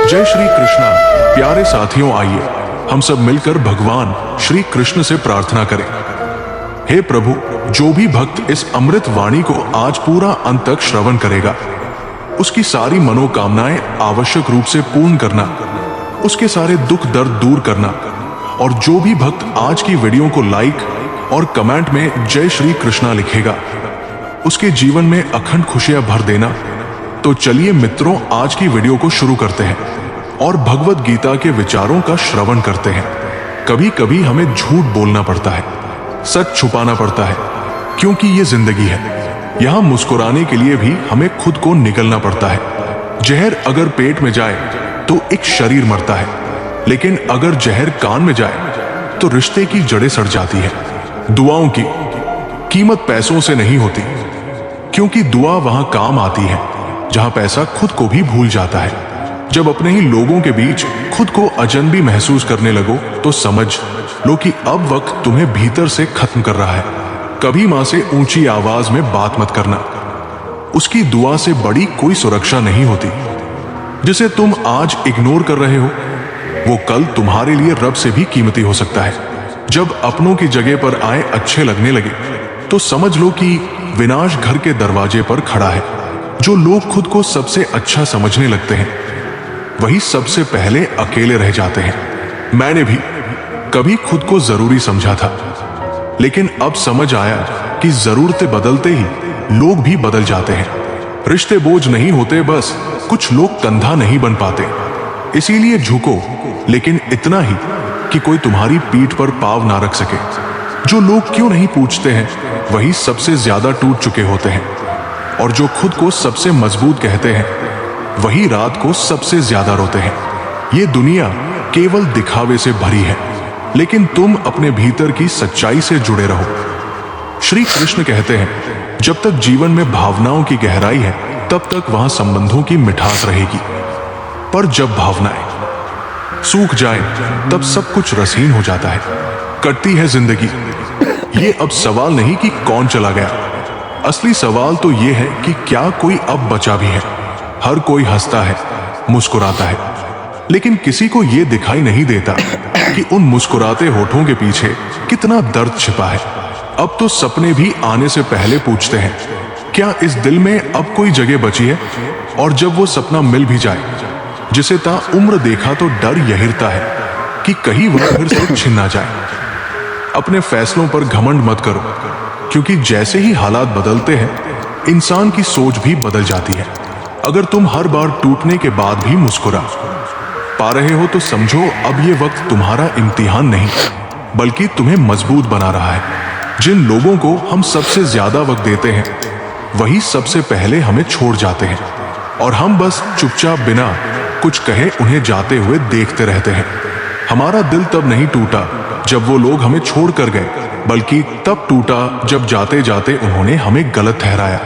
जय श्री कृष्णा। प्यारे साथियों, आइए हम सब मिलकर भगवान श्री कृष्ण से प्रार्थना करें। हे प्रभु, जो भी भक्त इस अमृत वाणी को आज पूरा अंत तक श्रवण करेगा, उसकी सारी मनोकामनाएं आवश्यक रूप से पूर्ण करना, उसके सारे दुख दर्द दूर करना, और जो भी भक्त आज की वीडियो को लाइक और कमेंट में जय श्री कृष्णा लिखेगा, उसके जीवन में अखंड खुशियां भर देना। तो चलिए मित्रों, आज की वीडियो को शुरू करते हैं और भगवत गीता के विचारों का श्रवण करते हैं। कभी कभी हमें झूठ बोलना पड़ता है, सच छुपाना पड़ता है, क्योंकि ये जिंदगी है। यहाँ मुस्कुराने के लिए भी हमें खुद को निगलना पड़ता है। जहर अगर पेट में जाए तो एक शरीर मरता है, लेकिन अगर जहर कान में जाए तो रिश्ते की जड़ें सड़ जाती है। दुआओं की कीमत पैसों से नहीं होती, क्योंकि दुआ वहां काम आती है जहां पैसा खुद को भी भूल जाता है। जब अपने ही लोगों के बीच खुद को अजनबी महसूस करने लगो तो समझ लो कि अब वक्त तुम्हें भीतर से खत्म कर रहा है। कभी मां से ऊंची आवाज में बात मत करना, उसकी दुआ से बड़ी कोई सुरक्षा नहीं होती। जिसे तुम आज इग्नोर कर रहे हो, वो कल तुम्हारे लिए रब से भी कीमती हो सकता है। जब अपनों की जगह पर आए अच्छे लगने लगे तो समझ लो कि विनाश घर के दरवाजे पर खड़ा है। जो लोग खुद को सबसे अच्छा समझने लगते हैं, वही सबसे पहले अकेले रह जाते हैं। मैंने भी कभी खुद को जरूरी समझा था, लेकिन अब समझ आया कि जरूरतें बदलते ही लोग भी बदल जाते हैं। रिश्ते बोझ नहीं होते, बस कुछ लोग कंधा नहीं बन पाते। इसीलिए झुको, लेकिन इतना ही कि कोई तुम्हारी पीठ पर पाँव ना रख सके। जो लोग क्यों नहीं पूछते हैं, वही सबसे ज्यादा टूट चुके होते हैं, और जो खुद को सबसे मजबूत कहते हैं, वही रात को सबसे ज्यादा रोते हैं। ये दुनिया केवल दिखावे से भरी है, लेकिन तुम अपने भीतर की सच्चाई से जुड़े रहो। श्री कृष्ण कहते हैं, जब तक जीवन में भावनाओं की गहराई है, तब तक वहां संबंधों की मिठास रहेगी। पर जब भावनाएं सूख जाए, तब सब कुछ रसीन हो जाता है। कटती है जिंदगी। ये अब सवाल नहीं कि कौन चला गया, असली सवाल तो ये है कि क्या कोई अब बचा भी है। हर कोई हंसता है, मुस्कुराता है, लेकिन किसी को यह दिखाई नहीं देता कि उन मुस्कुराते होठों के पीछे कितना दर्द छिपा है। अब तो सपने भी आने से पहले पूछते हैं, क्या इस दिल में अब कोई जगह बची है? और जब वो सपना मिल भी जाए, जिसे ता उम्र देखा, तो डर यहिरता है कि कहीं वह फिर से छिन ना जाए। अपने फैसलों पर घमंड मत करो, क्योंकि जैसे ही हालात बदलते हैं, इंसान की सोच भी बदल जाती है। अगर तुम हर बार टूटने के बाद भी मुस्कुरा पा रहे हो, तो समझो अब ये वक्त तुम्हारा इम्तिहान नहीं, बल्कि तुम्हें मजबूत बना रहा है। जिन लोगों को हम सबसे ज्यादा वक्त देते हैं, वही सबसे पहले हमें छोड़ जाते हैं, और हम बस चुपचाप बिना कुछ कहे उन्हें जाते हुए देखते रहते हैं। हमारा दिल तब नहीं टूटा जब वो लोग हमें छोड़ कर गए, बल्कि तब टूटा जब जाते जाते उन्होंने हमें गलत ठहराया।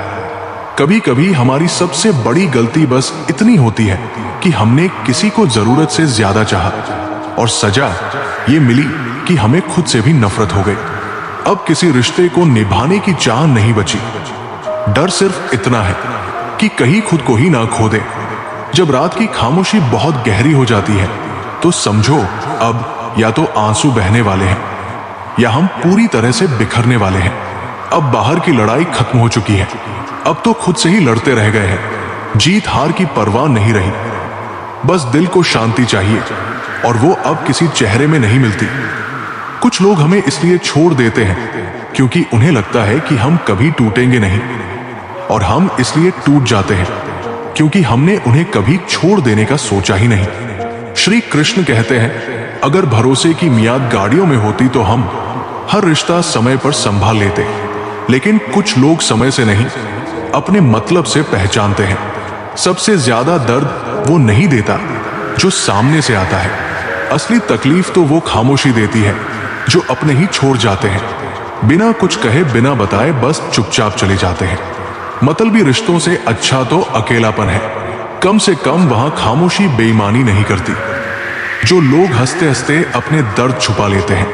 कभी कभी हमारी सबसे बड़ी गलती बस इतनी होती है कि हमने किसी को जरूरत से ज्यादा चाहा, और सजा ये मिली कि हमें खुद से भी नफरत हो गई। अब किसी रिश्ते को निभाने की चाह नहीं बची। डर सिर्फ इतना है कि कहीं खुद को ही ना खो दे। जब रात की खामोशी बहुत गहरी हो जाती है, तो समझो अब या तो आंसू बहने वाले हैं, या हम पूरी तरह से बिखरने वाले हैं। अब बाहर की लड़ाई खत्म हो चुकी है, अब तो खुद से ही लड़ते रह गए हैं। जीत हार की परवाह नहीं रही, बस दिल को शांति चाहिए, और वो अब किसी चेहरे में नहीं मिलती। कुछ लोग हमें इसलिए छोड़ देते हैं क्योंकि उन्हें लगता है कि हम कभी टूटेंगे नहीं, और हम इसलिए टूट जाते हैं क्योंकि हमने उन्हें कभी छोड़ देने का सोचा ही नहीं। श्री कृष्ण कहते हैं, अगर भरोसे की मियाद गाड़ियों में होती तो हम हर रिश्ता समय पर संभाल लेते, लेकिन कुछ लोग समय से नहीं, अपने मतलब से पहचानते हैं। सबसे ज्यादा दर्द वो नहीं देता जो सामने से आता है, असली तकलीफ तो वो खामोशी देती है जो अपने ही छोड़ जाते हैं। बिना कुछ कहे, बिना बताए, बस चुपचाप चले जाते हैं। मतलबी रिश्तों से अच्छा तो अकेलापन है। कम से कम वहां खामोशी बेईमानी नहीं करती। जो लोग हंसते हंसते अपने दर्द छुपा लेते हैं,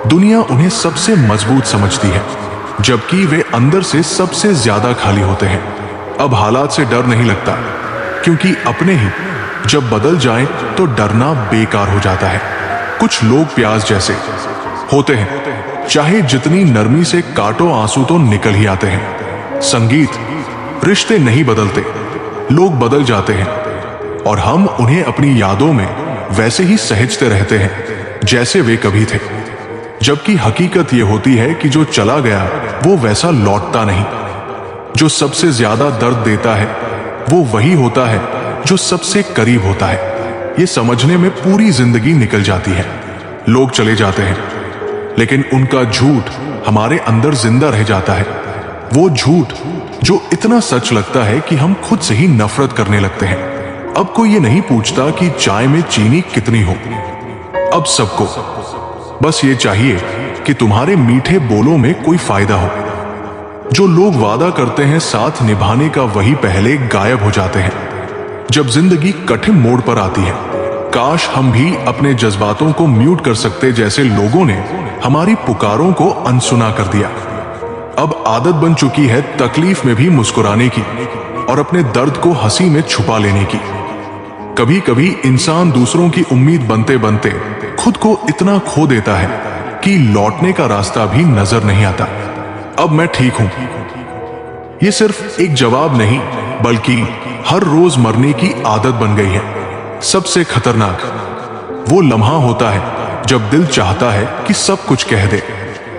दुनिया उन्हें सबसे मजबूत समझती है, जबकि वे अंदर से सबसे ज्यादा खाली होते हैं। अब हालात से डर नहीं लगता, क्योंकि अपने ही जब बदल जाएं तो डरना बेकार हो जाता है। कुछ लोग प्याज जैसे होते हैं, चाहे जितनी नरमी से काटो आंसू तो निकल ही आते हैं। संगीत, रिश्ते नहीं बदलते, लोग बदल जाते हैं और हम उन्हें अपनी यादों में वैसे ही सहेजते रहते हैं जैसे वे कभी थे। जबकि हकीकत यह होती है कि जो चला गया वो वैसा लौटता नहीं। जो सबसे ज्यादा दर्द देता है वो वही होता है जो सबसे करीब होता है। ये समझने में पूरी जिंदगी निकल जाती है। लोग चले जाते हैं लेकिन उनका झूठ हमारे अंदर जिंदा रह जाता है। वो झूठ जो इतना सच लगता है कि हम खुद से ही नफरत करने लगते हैं। अब कोई ये नहीं पूछता कि चाय में चीनी कितनी हो। अब सबको बस ये चाहिए कि तुम्हारे मीठे बोलों में कोई फायदा हो। जो लोग वादा करते हैं साथ निभाने का वही पहले गायब हो जाते हैं जब जिंदगी कठिन मोड़ पर आती है। काश हम भी अपने जज्बातों को म्यूट कर सकते जैसे लोगों ने हमारी पुकारों को अनसुना कर दिया। अब आदत बन चुकी है तकलीफ में भी मुस्कुराने की और अपने दर्द को हंसी में छुपा लेने की। कभी कभी इंसान दूसरों की उम्मीद बनते बनते खुद को इतना खो देता है कि लौटने का रास्ता भी नजर नहीं आता। अब मैं ठीक हूं, ये सिर्फ एक जवाब नहीं बल्कि हर रोज मरने की आदत बन गई है। सबसे खतरनाक वो लम्हा होता है जब दिल चाहता है कि सब कुछ कह दे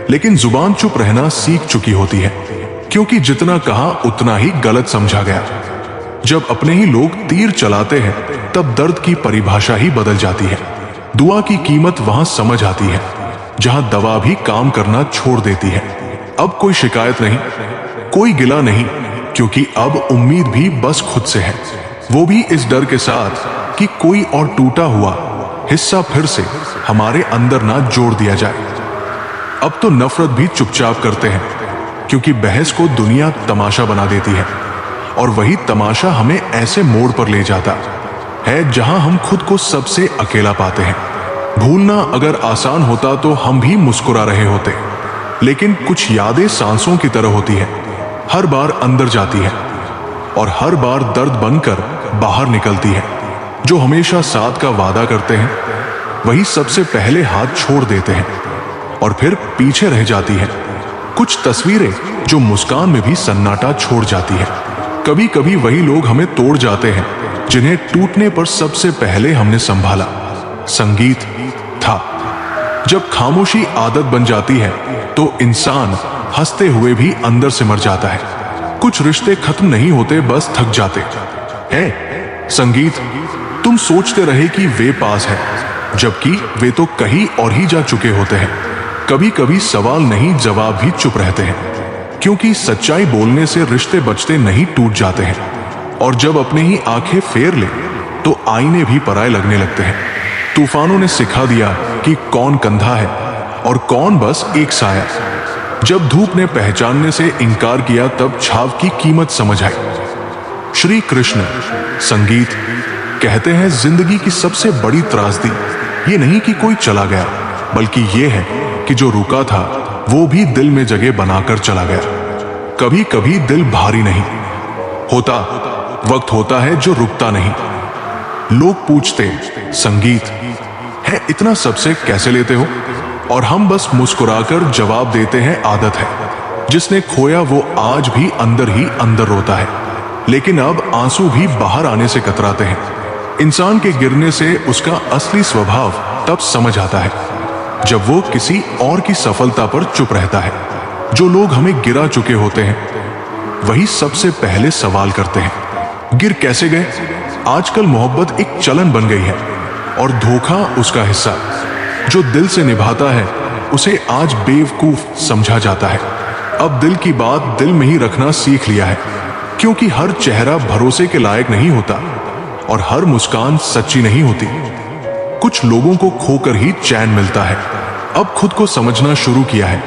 लेकिन जुबान चुप रहना सीख चुकी होती है, क्योंकि जितना कहा उतना ही गलत समझा गया। जब अपने ही लोग तीर चलाते हैं तब दर्द की परिभाषा ही बदल जाती है। दुआ की कीमत वहां समझ आती है जहां दवा भी काम करना छोड़ देती है। अब कोई शिकायत नहीं, कोई गिला नहीं, क्योंकि अब उम्मीद भी बस खुद से है। वो भी इस डर के साथ कि कोई और टूटा हुआ हिस्सा फिर से हमारे अंदर ना जोड़ दिया जाए। अब तो नफरत भी चुपचाप करते हैं क्योंकि बहस को दुनिया तमाशा बना देती है और वही तमाशा हमें ऐसे मोड़ पर ले जाता है जहां हम खुद को सबसे अकेला पाते हैं। भूलना अगर आसान होता तो हम भी मुस्कुरा रहे होते, लेकिन कुछ यादें सांसों की तरह होती है, हर बार अंदर जाती है और हर बार दर्द बनकर बाहर निकलती है। जो हमेशा साथ का वादा करते हैं वही सबसे पहले हाथ छोड़ देते हैं और फिर पीछे रह जाती है कुछ तस्वीरें जो मुस्कान में भी सन्नाटा छोड़ जाती है। कभी कभी वही लोग हमें तोड़ जाते हैं जिन्हें टूटने पर सबसे पहले हमने संभाला। संगीत था। जब खामोशी आदत बन जाती है तो इंसान हंसते हुए भी अंदर से मर जाता है। कुछ रिश्ते खत्म नहीं होते, बस थक जाते हैं। संगीत, तुम सोचते रहे कि वे पास है जबकि वे तो कहीं और ही जा चुके होते हैं। कभी कभी सवाल नहीं जवाब भी चुप रहते हैं, क्योंकि सच्चाई बोलने से रिश्ते बचते नहीं, टूट जाते हैं। और जब अपने ही आंखें फेर ले तो आईने भी पराये लगने लगते हैं। तूफानों ने सिखा दिया कि कौन कंधा है और कौन बस एक साया। जब धूप ने पहचानने से इनकार किया तब छाव की कीमत समझ आई। श्री कृष्ण। संगीत कहते हैं जिंदगी की सबसे बड़ी त्रासदी ये नहीं कि कोई चला गया, बल्कि ये है कि जो रुका था वो भी दिल में जगह बनाकर चला गया। कभी कभी दिल भारी नहीं होता, वक्त होता है जो रुकता नहीं। लोग पूछते संगीत है इतना सबसे कैसे लेते हो, और हम बस मुस्कुराकर जवाब देते हैं आदत है। जिसने खोया वो आज भी अंदर ही अंदर रोता है, लेकिन अब आंसू भी बाहर आने से कतराते हैं। इंसान के गिरने से उसका असली स्वभाव तब समझ आता है जब वो किसी और की सफलता पर चुप रहता है। जो लोग हमें गिरा चुके होते हैं वही सबसे पहले सवाल करते हैं गिर कैसे गए। आजकल मोहब्बत एक चलन बन गई है और धोखा उसका हिस्सा। जो दिल से निभाता है उसे आज बेवकूफ समझा जाता है। अब दिल की बात दिल में ही रखना सीख लिया है, क्योंकि हर चेहरा भरोसे के लायक नहीं होता और हर मुस्कान सच्ची नहीं होती। कुछ लोगों को खोकर ही चैन मिलता है। अब खुद को समझना शुरू किया है,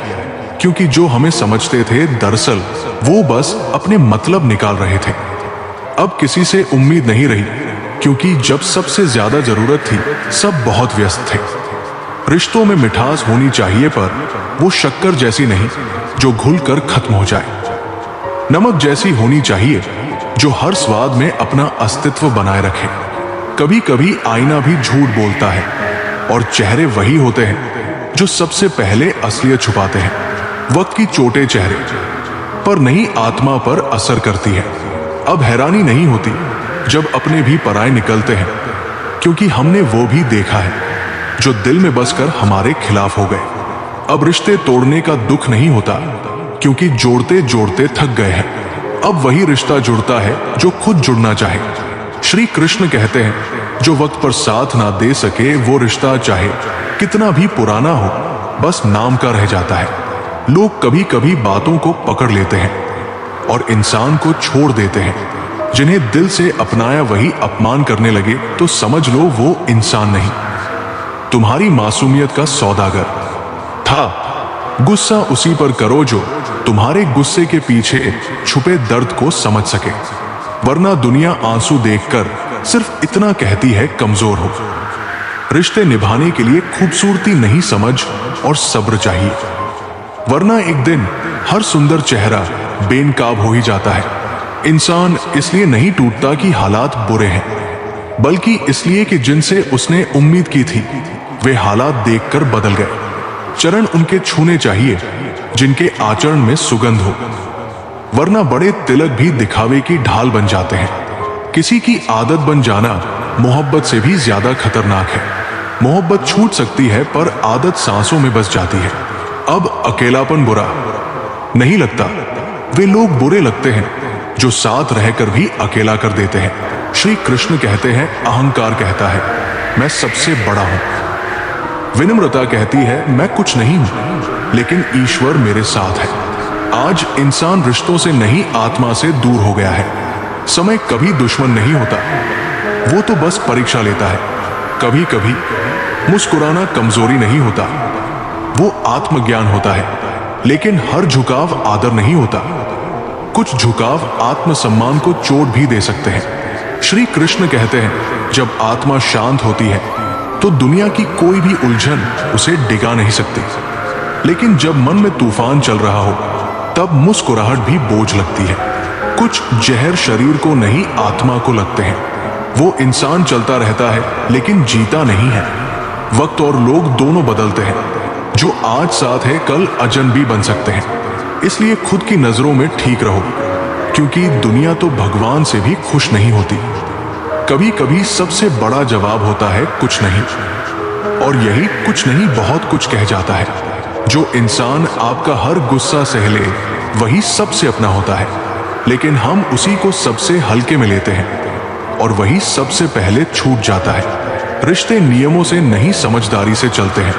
क्योंकि जो हमें समझते थे दरअसल वो बस अपने मतलब निकाल रहे थे। अब किसी से उम्मीद नहीं रही, क्योंकि जब सबसे ज्यादा जरूरत थी सब बहुत व्यस्त थे। रिश्तों में मिठास होनी चाहिए, पर वो शक्कर जैसी नहीं जो घुलकर खत्म हो जाए। नमक जैसी होनी चाहिए जो हर स्वाद में अपना अस्तित्व बनाए रखे। कभी कभी आईना भी झूठ बोलता है और चेहरे वही होते हैं जो सबसे पहले असलियत छुपाते हैं। वक्त की चोटें चेहरे पर नहीं आत्मा पर असर करती है। अब हैरानी नहीं होती जब अपने भी पराये निकलते हैं, क्योंकि हमने वो भी देखा है जो दिल में बसकर हमारे खिलाफ हो गए। अब रिश्ते तोड़ने का दुख नहीं होता, क्योंकि जोड़ते जोड़ते थक गए हैं। अब वही रिश्ता जुड़ता है जो खुद जुड़ना चाहे। श्री कृष्ण कहते हैं, जो वक्त पर साथ ना दे सके वो रिश्ता चाहे कितना भी पुराना हो, बस नाम का रह जाता है। लोग कभी कभी बातों को पकड़ लेते हैं और इंसान को छोड़ देते हैं। जिन्हें दिल से अपनाया वही अपमान करने लगे तो समझ लो वो इंसान नहीं। तुम्हारी मासूमियत का सौदागर था, गुस्सा उसी पर करो जो तुम्हारे गुस्से के पीछे छुपे दर्द को समझ सके, वरना दुनिया आंसू देखकर सिर्फ इतना कहती है कमजोर हो। रिश्ते निभाने के लिए खूबसूरती नहीं समझ और सब्र चाहिए, वरना एक दिन हर सुंदर चेहरा बेनकाब हो ही जाता है। इंसान इसलिए नहीं टूटता कि हालात बुरे हैं, बल्कि इसलिए कि जिनसे उसने उम्मीद की थी वे हालात देखकर बदल गए। चरण उनके छूने चाहिए जिनके आचरण में सुगंध हो, वरना बड़े तिलक भी दिखावे की ढाल बन जाते हैं। किसी की आदत बन जाना मोहब्बत से भी ज्यादा खतरनाक है। मोहब्बत छूट सकती है पर आदत सांसों में बस जाती है। अब अकेलापन बुरा नहीं लगता, वे लोग बुरे लगते हैं जो साथ रहकर भी अकेला कर देते हैं। श्री कृष्ण कहते हैं, अहंकार कहता है मैं सबसे बड़ा हूं, विनम्रता कहती है मैं कुछ नहीं हूं, लेकिन ईश्वर मेरे साथ है। आज इंसान रिश्तों से नहीं आत्मा से दूर हो गया है। समय कभी दुश्मन नहीं होता, वो तो बस परीक्षा लेता है। कभी कभी मुस्कुराना कमजोरी नहीं होता, वो आत्मज्ञान होता है। लेकिन हर झुकाव आदर नहीं होता, कुछ झुकाव आत्मसम्मान को चोट भी दे सकते हैं। श्री कृष्ण कहते हैं, जब आत्मा शांत होती है तो दुनिया की कोई भी उलझन उसे डिगा नहीं सकती। लेकिन जब मन में तूफान चल रहा हो तब मुस्कुराहट भी बोझ लगती है। कुछ जहर शरीर को नहीं आत्मा को लगते हैं। वो इंसान चलता रहता है लेकिन जीता नहीं है। वक्त और लोग दोनों बदलते हैं, जो आज साथ है कल अजनबी बन सकते हैं। इसलिए खुद की नजरों में ठीक रहो, क्योंकि दुनिया तो भगवान से भी खुश नहीं होती। कभी कभी सबसे बड़ा जवाब होता है कुछ नहीं, और यही कुछ नहीं बहुत कुछ कह जाता है। जो इंसान आपका हर गुस्सा सह ले वही सबसे अपना होता है, लेकिन हम उसी को सबसे हल्के में लेते हैं और वही सबसे पहले छूट जाता है। रिश्ते नियमों से नहीं समझदारी से चलते हैं।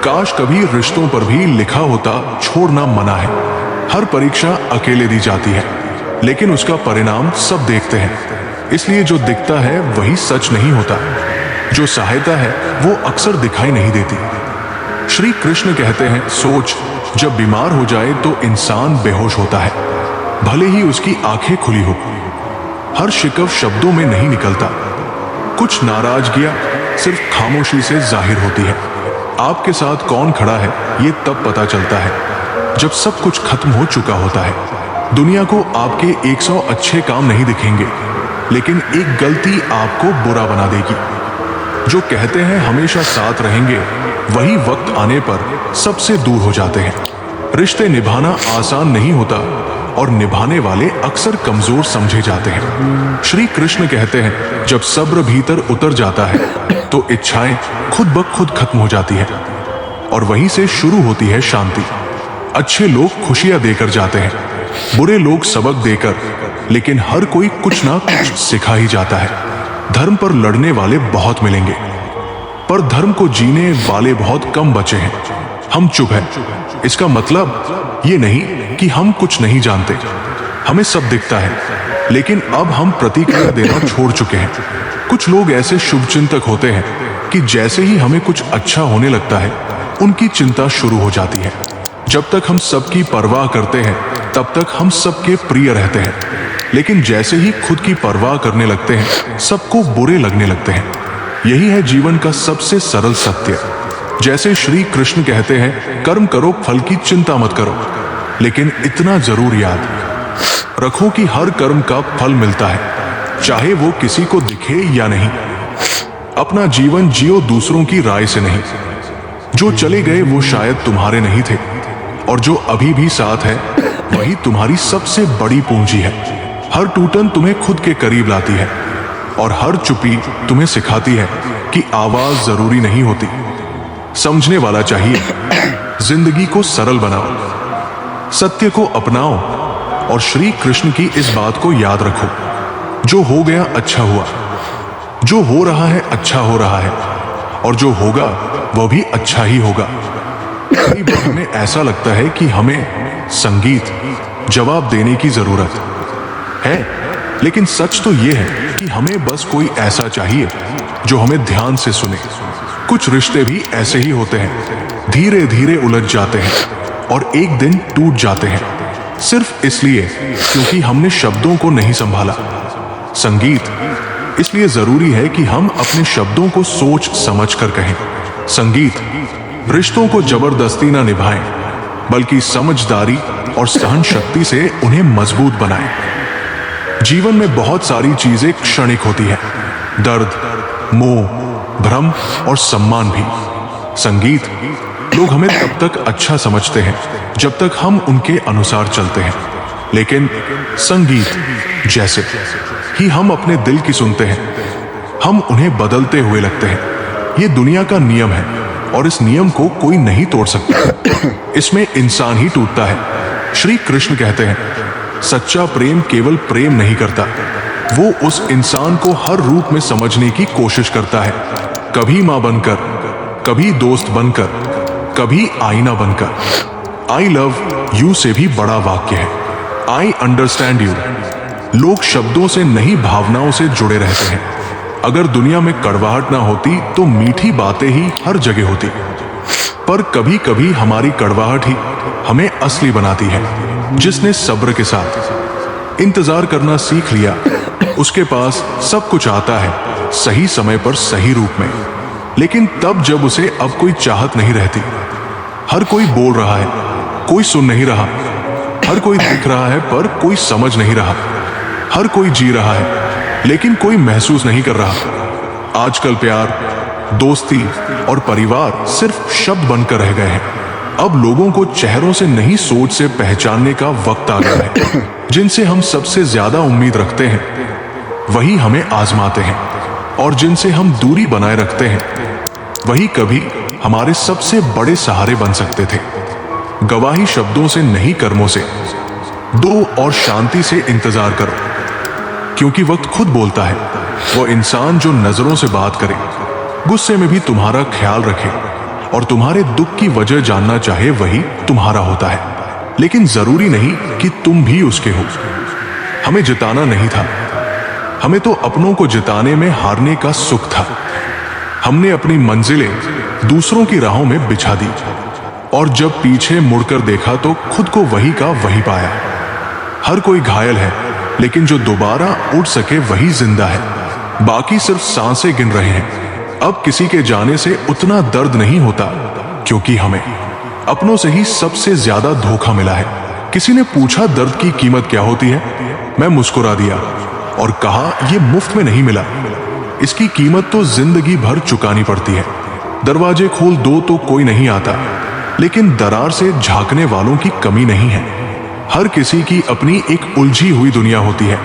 काश कभी रिश्तों पर भी लिखा होता छोड़ना मना है। हर परीक्षा अकेले दी जाती है, लेकिन उसका परिणाम सब देखते हैं। इसलिए जो दिखता है वही सच नहीं होता, जो सहायता है वो अक्सर दिखाई नहीं देती। श्री कृष्ण कहते हैं, सोच जब बीमार हो जाए तो इंसान बेहोश होता है, भले ही उसकी आंखें खुली हो। हर शिकव शब्दों में नहीं निकलता, कुछ नाराजगियां सिर्फ खामोशी से जाहिर होती है। आपके साथ कौन खड़ा है ये तब पता चलता है जब सब कुछ खत्म हो चुका होता है। दुनिया को आपके 100 अच्छे काम नहीं दिखेंगे, लेकिन एक गलती आपको बुरा बना देगी। जो कहते हैं हमेशा साथ रहेंगे, वही वक्त आने पर सबसे दूर हो जाते हैं। रिश्ते निभाना आसान नहीं होता और निभाने वाले अक्सर कमजोर समझे जाते हैं। श्री कृष्ण कहते हैं, जब सब्र भीतर उतर जाता है तो इच्छाएं खुद ब खुद खत्म हो जाती है और वहीं से शुरू होती है शांति। अच्छे लोग खुशियां देकर जाते हैं, बुरे लोग सबक देकर, लेकिन हर कोई कुछ ना कुछ सिखा ही जाता है। धर्म पर लड़ने वाले बहुत मिलेंगे, पर धर्म को जीने वाले बहुत कम बचे हैं। हम चुप हैं, इसका मतलब ये नहीं कि हम कुछ नहीं जानते। हमें सब दिखता है, लेकिन अब हम प्रतिक्रिया देना छोड़ चुके हैं। कुछ लोग ऐसे शुभचिंतक होते हैं कि जैसे ही हमें कुछ अच्छा होने लगता है, उनकी चिंता शुरू हो जाती है। जब तक हम सबकी परवाह करते हैं, तब तक हम सबके प्रिय रहते हैं, लेकिन जैसे ही खुद की परवाह करने लगते हैं, सबको बुरे लगने लगते हैं। यही है जीवन का सबसे सरल सत्य। जैसे श्री कृष्ण कहते हैं, कर्म करो, फल की चिंता मत करो, लेकिन इतना जरूर याद रखो कि हर कर्म का फल मिलता है, चाहे वो किसी को दिखे या नहीं। अपना जीवन जियो दूसरों की राय से नहीं। जो चले गए वो शायद तुम्हारे नहीं थे, और जो अभी भी साथ है वही तुम्हारी सबसे बड़ी पूंजी है। हर टूटन तुम्हें खुद के करीब लाती है, और हर चुप्पी तुम्हें सिखाती है कि आवाज जरूरी नहीं होती, समझने वाला चाहिए। जिंदगी को सरल बनाओ, सत्य को अपनाओ, और श्री कृष्ण की इस बात को याद रखो, जो हो गया अच्छा हुआ, जो हो रहा है अच्छा हो रहा है, और जो होगा वह भी अच्छा ही होगा। कई बार हमें ऐसा लगता है कि हमें संगीत जवाब देने की जरूरत है, लेकिन सच तो यह है कि हमें बस कोई ऐसा चाहिए जो हमें ध्यान से सुने। कुछ रिश्ते भी ऐसे ही होते हैं, धीरे धीरे उलझ जाते हैं और एक दिन टूट जाते हैं, सिर्फ इसलिए क्योंकि हमने शब्दों को नहीं संभाला। संगीत इसलिए जरूरी है कि हम अपने शब्दों को सोच समझ कर कहें। संगीत रिश्तों को जबरदस्ती ना निभाएं, बल्कि समझदारी और सहन शक्ति से उन्हें मजबूत बनाएं। जीवन में बहुत सारी चीजें क्षणिक होती हैं, दर्द, मोह, भ्रम और सम्मान भी। संगीत लोग हमें तब तक अच्छा समझते हैं जब तक हम उनके अनुसार चलते हैं, लेकिन संगीत जैसे ही हम अपने दिल की सुनते हैं, हम उन्हें बदलते हुए लगते हैं। ये दुनिया का नियम है और इस नियम को कोई नहीं तोड़ सकता। इसमें इंसान ही टूटता है। श्री कृष्ण कहते हैं, सच्चा प्रेम केवल प्रेम नहीं करता, वो उस इंसान को हर रूप में समझने की कोशिश करता है, कभी मां बनकर, कभी दोस्त बनकर, कभी आईना बनकर। आई लव यू से भी बड़ा वाक्य है आई अंडरस्टैंड यू। लोग शब्दों से नहीं भावनाओं से जुड़े रहते हैं। अगर दुनिया में कड़वाहट ना होती तो मीठी बातें ही हर जगह होती, पर कभी कभी हमारी कड़वाहट ही हमें असली बनाती है। जिसने सब्र के साथ इंतजार करना सीख लिया, उसके पास सब कुछ आता है सही समय पर सही रूप में। लेकिन तब जब उसे अब कोई चाहत नहीं रहती, हर कोई बोल रहा है, कोई सुन नहीं रहा, हर कोई दिख रहा है पर कोई समझ नहीं रहा, हर कोई जी रहा है लेकिन कोई महसूस नहीं कर रहा। आजकल प्यार, दोस्ती और परिवार सिर्फ शब्द बनकर रह गए हैं। अब लोगों को चेहरों से नहीं सोच से पहचानने का वक्त आ गया है। जिनसे हम सबसे ज्यादा उम्मीद रखते हैं वही हमें आजमाते हैं, और जिनसे हम दूरी बनाए रखते हैं वही कभी हमारे सबसे बड़े सहारे बन सकते थे। गवाही शब्दों से नहीं कर्मों से दो, और शांति से इंतजार करो, क्योंकि वक्त खुद बोलता है। वो इंसान जो नजरों से बात करे, गुस्से में भी तुम्हारा ख्याल रखे और तुम्हारे दुख की वजह जानना चाहे, वही तुम्हारा होता है। लेकिन जरूरी नहीं कि तुम भी उसके हो। हमें जिताना नहीं था, हमें तो अपनों को जिताने में हारने का सुख था। हमने अपनी मंजिलें दूसरों की राहों में बिछा दी, और जब पीछे मुड़कर देखा तो खुद को वही का वही पाया। हर कोई घायल है, लेकिन जो दोबारा उठ सके वही जिंदा है। बाकी सिर्फ सांसें गिन रहे हैं। अब किसी के जाने से उतना दर्द नहीं होता, क्योंकि हमें अपनों से ही सबसे ज्यादा धोखा मिला है। किसी ने पूछा दर्द की कीमत क्या होती है, मैं मुस्कुरा दिया और कहा यह मुफ्त में नहीं मिला, इसकी कीमत तो जिंदगी भर चुकानी पड़ती है। दरवाजे खोल दो तो कोई नहीं आता, लेकिन दरार से झांकने वालों की कमी नहीं है। हर किसी की अपनी एक उलझी हुई दुनिया होती है,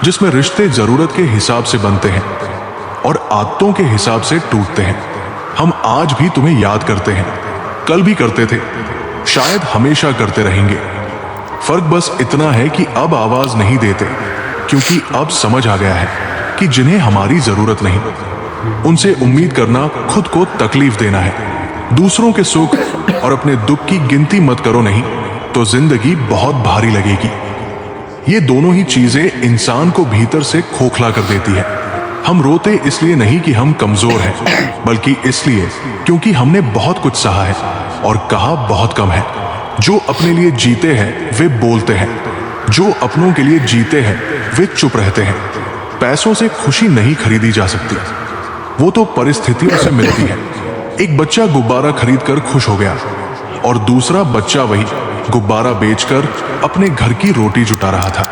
जिसमें रिश्ते जरूरत के हिसाब से बनते हैं और आदतों के हिसाब से टूटते हैं। हम आज भी तुम्हें याद करते हैं, कल भी करते थे, शायद हमेशा करते रहेंगे। फर्क बस इतना है कि अब आवाज नहीं देते, क्योंकि अब समझ आ गया है कि जिन्हें हमारी जरूरत नहीं, उनसे उम्मीद करना खुद को तकलीफ देना है। दूसरों के सुख और अपने दुख की गिनती मत करो, नहीं तो जिंदगी बहुत भारी लगेगी। ये दोनों ही चीजें इंसान को भीतर से खोखला कर देती है। हम रोते इसलिए नहीं कि हम कमजोर हैं, बल्कि इसलिए क्योंकि हमने बहुत कुछ सहा है और कहा बहुत कम है। जो अपने लिए जीते हैं वे बोलते हैं, जो अपनों के लिए जीते हैं वे चुप रहते हैं। पैसों से खुशी नहीं खरीदी जा सकती, वो तो परिस्थितियों से मिलती है। एक बच्चा गुब्बारा खरीदकर खुश हो गया और दूसरा बच्चा वही गुब्बारा बेचकर अपने घर की रोटी जुटा रहा था।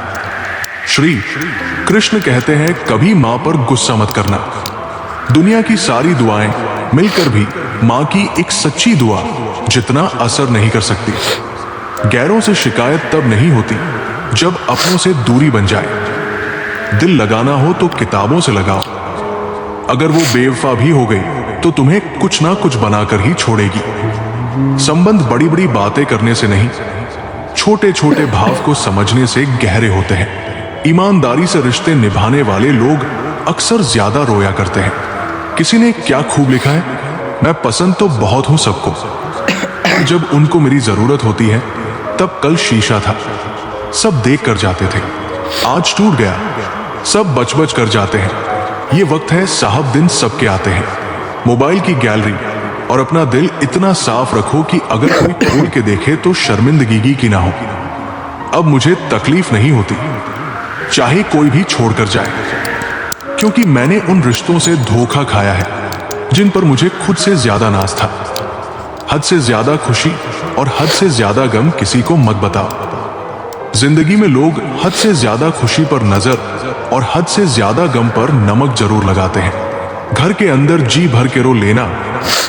श्री कृष्ण कहते हैं, कभी मां पर गुस्सा मत करना, दुनिया की सारी दुआएं मिलकर भी माँ की एक सच्ची दुआ जितना असर नहीं कर सकती। गैरों से शिकायत तब नहीं होती जब अपनों से दूरी बन जाए। दिल लगाना हो तो किताबों से लगाओ। अगर वो बेवफा भी हो गई तो तुम्हें कुछ ना कुछ बनाकर ही छोड़ेगी। संबंध बड़ी बड़ी बातें करने से नहीं, छोटे छोटे भाव को समझने से गहरे होते हैं। ईमानदारी से रिश्ते निभाने वाले लोग अक्सर ज्यादा रोया करते हैं। किसी ने क्या खूब लिखा है, मैं पसंद तो बहुत हूं सबको, जब उनको मेरी जरूरत होती है तब कल शीशा था, सब देख कर जाते थे, आज टूट गया, सब बच बच कर जाते हैं। ये वक्त है साहब, दिन सबके आते हैं। मोबाइल की गैलरी और अपना दिल इतना साफ रखो कि अगर कोई खोल के देखे तो शर्मिंदगी की ना हो। अब मुझे तकलीफ नहीं होती चाहे कोई भी छोड़कर जाए, क्योंकि मैंने उन रिश्तों से धोखा खाया है जिन पर मुझे खुद से ज्यादा नाज था। हद से ज्यादा खुशी और हद से ज्यादा गम किसी को मत बताओ। जिंदगी में लोग हद से ज्यादा खुशी पर नजर और हद से ज्यादा गम पर नमक जरूर लगाते हैं। घर के अंदर जी भर के रो लेना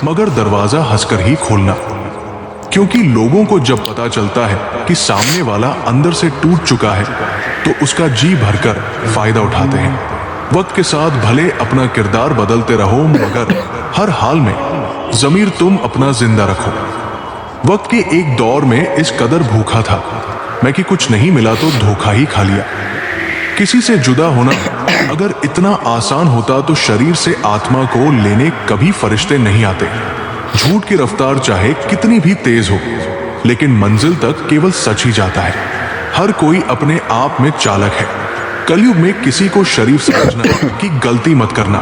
मगर दरवाजा हंसकर ही खोलना, क्योंकि लोगों को जब पता चलता है कि सामने वाला अंदर से टूट चुका है तो उसका जी भरकर फायदा उठाते हैं। वक्त के साथ भले अपना किरदार बदलते रहो मगर हर हाल में ज़मीर तुम अपना जिंदा रखो। वक्त के एक दौर में इस कदर भूखा था मैं कि कुछ नहीं मिला तो धोखा ही खा लिया। किसी से जुदा होना अगर इतना आसान होता तो शरीर से आत्मा को लेने कभी फरिश्ते नहीं आते। झूठ की रफ्तार चाहे कितनी भी तेज हो, लेकिन मंजिल तक केवल सच ही जाता है। हर कोई अपने आप में चालक है। कलयुग में किसी को शरीफ समझना कि गलती मत करना।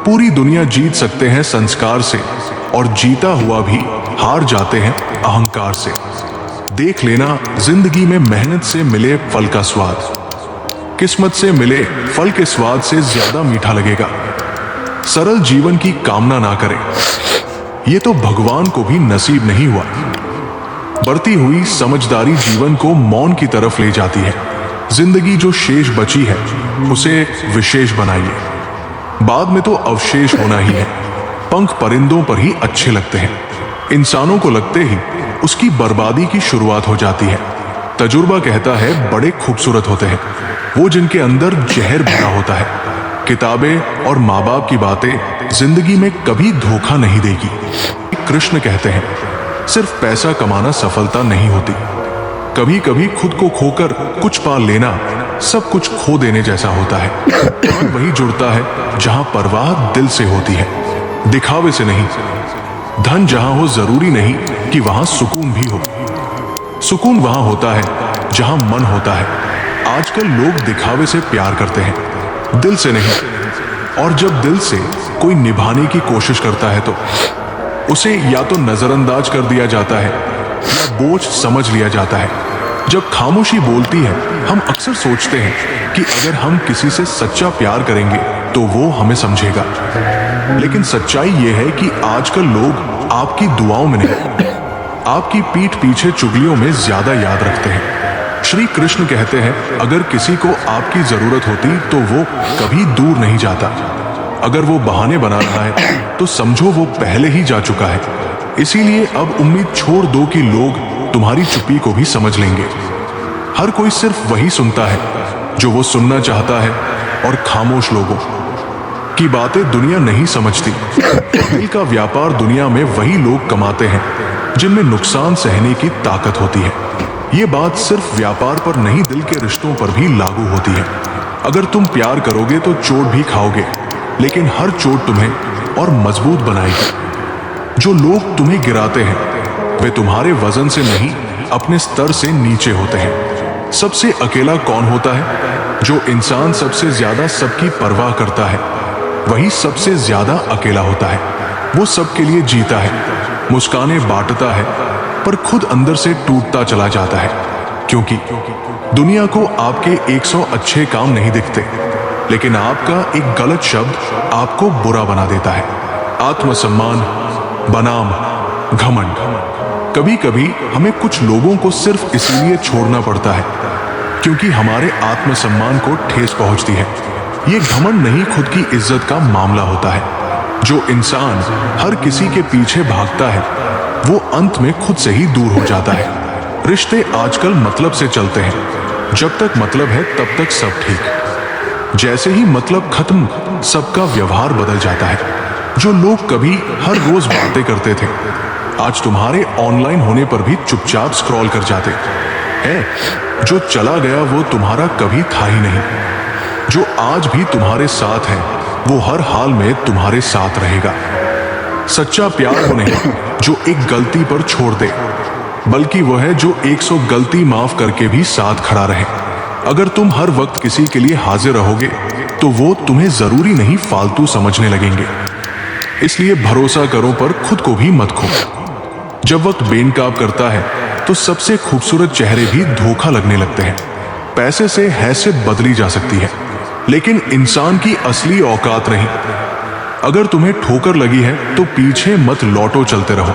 पूरी दुनिया जीत सकते हैं संस्कार से और जीता हुआ भी हार जाते हैं अहंकार से। देख लेना, जिंदगी में मेहनत से मिले फल का स्वाद किस्मत से मिले फल के स्वाद से ज्यादा मीठा लगेगा। सरल जीवन की कामना ना करें, ये तो भगवान को भी नसीब नहीं हुआ। बढ़ती हुई समझदारी जीवन को मौन की तरफ ले जाती है। जिंदगी जो शेष बची है उसे विशेष बनाइए, बाद में तो अवशेष होना ही है। पंख परिंदों पर ही अच्छे लगते हैं, इंसानों को लगते ही उसकी बर्बादी की शुरुआत हो जाती है। तजुर्बा कहता है बड़े खूबसूरत होते हैं वो जिनके अंदर जहर भरा होता है। किताबें और माँ बाप की बातें जिंदगी में कभी धोखा नहीं देगी। कृष्ण कहते हैं सिर्फ पैसा कमाना सफलता नहीं होती, कभी कभी खुद को खोकर कुछ पा लेना सब कुछ खो देने जैसा होता है। और वही जुड़ता है जहां परवाह दिल से होती है, दिखावे से नहीं। धन जहां हो जरूरी नहीं कि वहां सुकून भी हो। सुकून वहां होता है जहां मन होता है। आजकल लोग दिखावे से प्यार करते हैं, दिल से नहीं। और जब दिल से कोई निभाने की कोशिश करता है तो उसे या तो नजरअंदाज कर दिया जाता है या बोझ समझ लिया जाता है। जब खामोशी बोलती है हम अक्सर सोचते हैं कि अगर हम किसी से सच्चा प्यार करेंगे तो वो हमें समझेगा, लेकिन सच्चाई ये है कि आजकल लोग आपकी दुआओं में नहीं, आपकी पीठ पीछे चुगलियों में ज्यादा याद रखते हैं। श्री कृष्ण कहते हैं अगर किसी को आपकी जरूरत होती तो वो कभी दूर नहीं जाता। अगर वो बहाने बना रहा है तो समझो वो पहले ही जा चुका है। इसीलिए अब उम्मीद छोड़ दो कि लोग तुम्हारी चुप्पी को भी समझ लेंगे। हर कोई सिर्फ वही सुनता है जो वो सुनना चाहता है, और खामोश लोगों की बातें दुनिया नहीं समझती। दिल का व्यापार दुनिया में वही लोग कमाते हैं जिनमें नुकसान सहने की ताकत होती है। ये बात सिर्फ व्यापार पर नहीं, दिल के रिश्तों पर भी लागू होती है। अगर तुम प्यार करोगे तो चोट भी खाओगे, लेकिन हर चोट तुम्हें और मजबूत बनाएगी। जो लोग तुम्हें गिराते हैं वे तुम्हारे वजन से नहीं, अपने स्तर से नीचे होते हैं। सबसे अकेला कौन होता है? जो इंसान सबसे ज्यादा सबकी परवाह करता है वही सबसे ज्यादा अकेला होता है। वो सबके लिए जीता है, मुस्काने बांटता है, पर खुद अंदर से टूटता चला जाता है। क्योंकि दुनिया को आपके 100 अच्छे काम नहीं दिखते, लेकिन आपका एक गलत शब्द आपको बुरा बना देता है। आत्मसम्मान बनाम घमंड। कभी कभी हमें कुछ लोगों को सिर्फ इसलिए छोड़ना पड़ता है क्योंकि हमारे आत्मसम्मान को ठेस पहुंचती है। ये घमंड नहीं, खुद की इज्जत का मामला होता है। जो इंसान हर किसी के पीछे भागता है वो अंत में खुद से ही दूर हो जाता है। रिश्ते आजकल मतलब से चलते हैं। जब तक मतलब है तब तक सब ठीक। जैसे ही मतलब खत्म, सबका व्यवहार बदल जाता है। जो लोग कभी हर रोज बातें करते थे, आज तुम्हारे ऑनलाइन होने पर भी चुपचाप स्क्रॉल कर जाते हैं। जो चला गया वो तुम्हारा कभी था ही नहीं। जो आज भी तुम्हारे साथ है वो हर हाल में तुम्हारे साथ रहेगा। सच्चा प्यार वो नहीं जो एक गलती पर छोड़ दे, बल्कि वो है जो 100 गलती माफ करके भी साथ खड़ा रहे। अगर तुम हर वक्त किसी के लिए हाजिर रहोगे तो वो तुम्हें जरूरी नहीं फालतू समझने लगेंगे। इसलिए भरोसा करो पर खुद को भी मत खो। जब वक्त बेनकाब करता है तो सबसे खूबसूरत चेहरे भी धोखा लगने लगते हैं। पैसे से हैसियत बदली जा सकती है, लेकिन इंसान की असली औकात नहीं। अगर तुम्हें ठोकर लगी है तो पीछे मत लौटो, चलते रहो।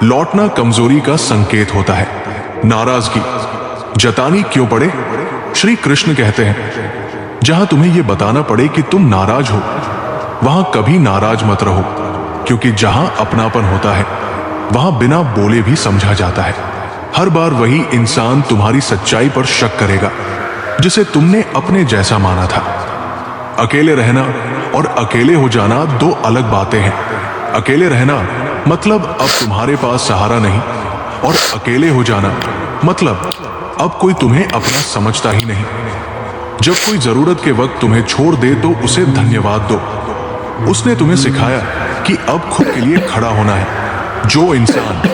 लौटना कमजोरी का संकेत होता है। नाराजगी जतानी क्यों पड़े? श्री कृष्ण कहते हैं, जहां तुम्हें यह बताना पड़े कि तुम नाराज हो, वहां कभी नाराज मत रहो, क्योंकि जहां अपनापन होता है वहां बिना बोले भी समझा जाता है। हर बार वही इंसान तुम्हारी सच्चाई पर शक करेगा जिसे तुमने अपने जैसा माना था। अकेले रहना और अकेले हो जाना दो अलग बातें हैं। अकेले रहना मतलब अब तुम्हारे पास सहारा नहीं, और अकेले हो जाना मतलब अब कोई तुम्हें अपना समझता ही नहीं। जब कोई जरूरत के वक्त तुम्हें छोड़ दे तो उसे धन्यवाद दो। उसने तुम्हें सिखाया कि अब खुद के लिए खड़ा होना है। जो इंसान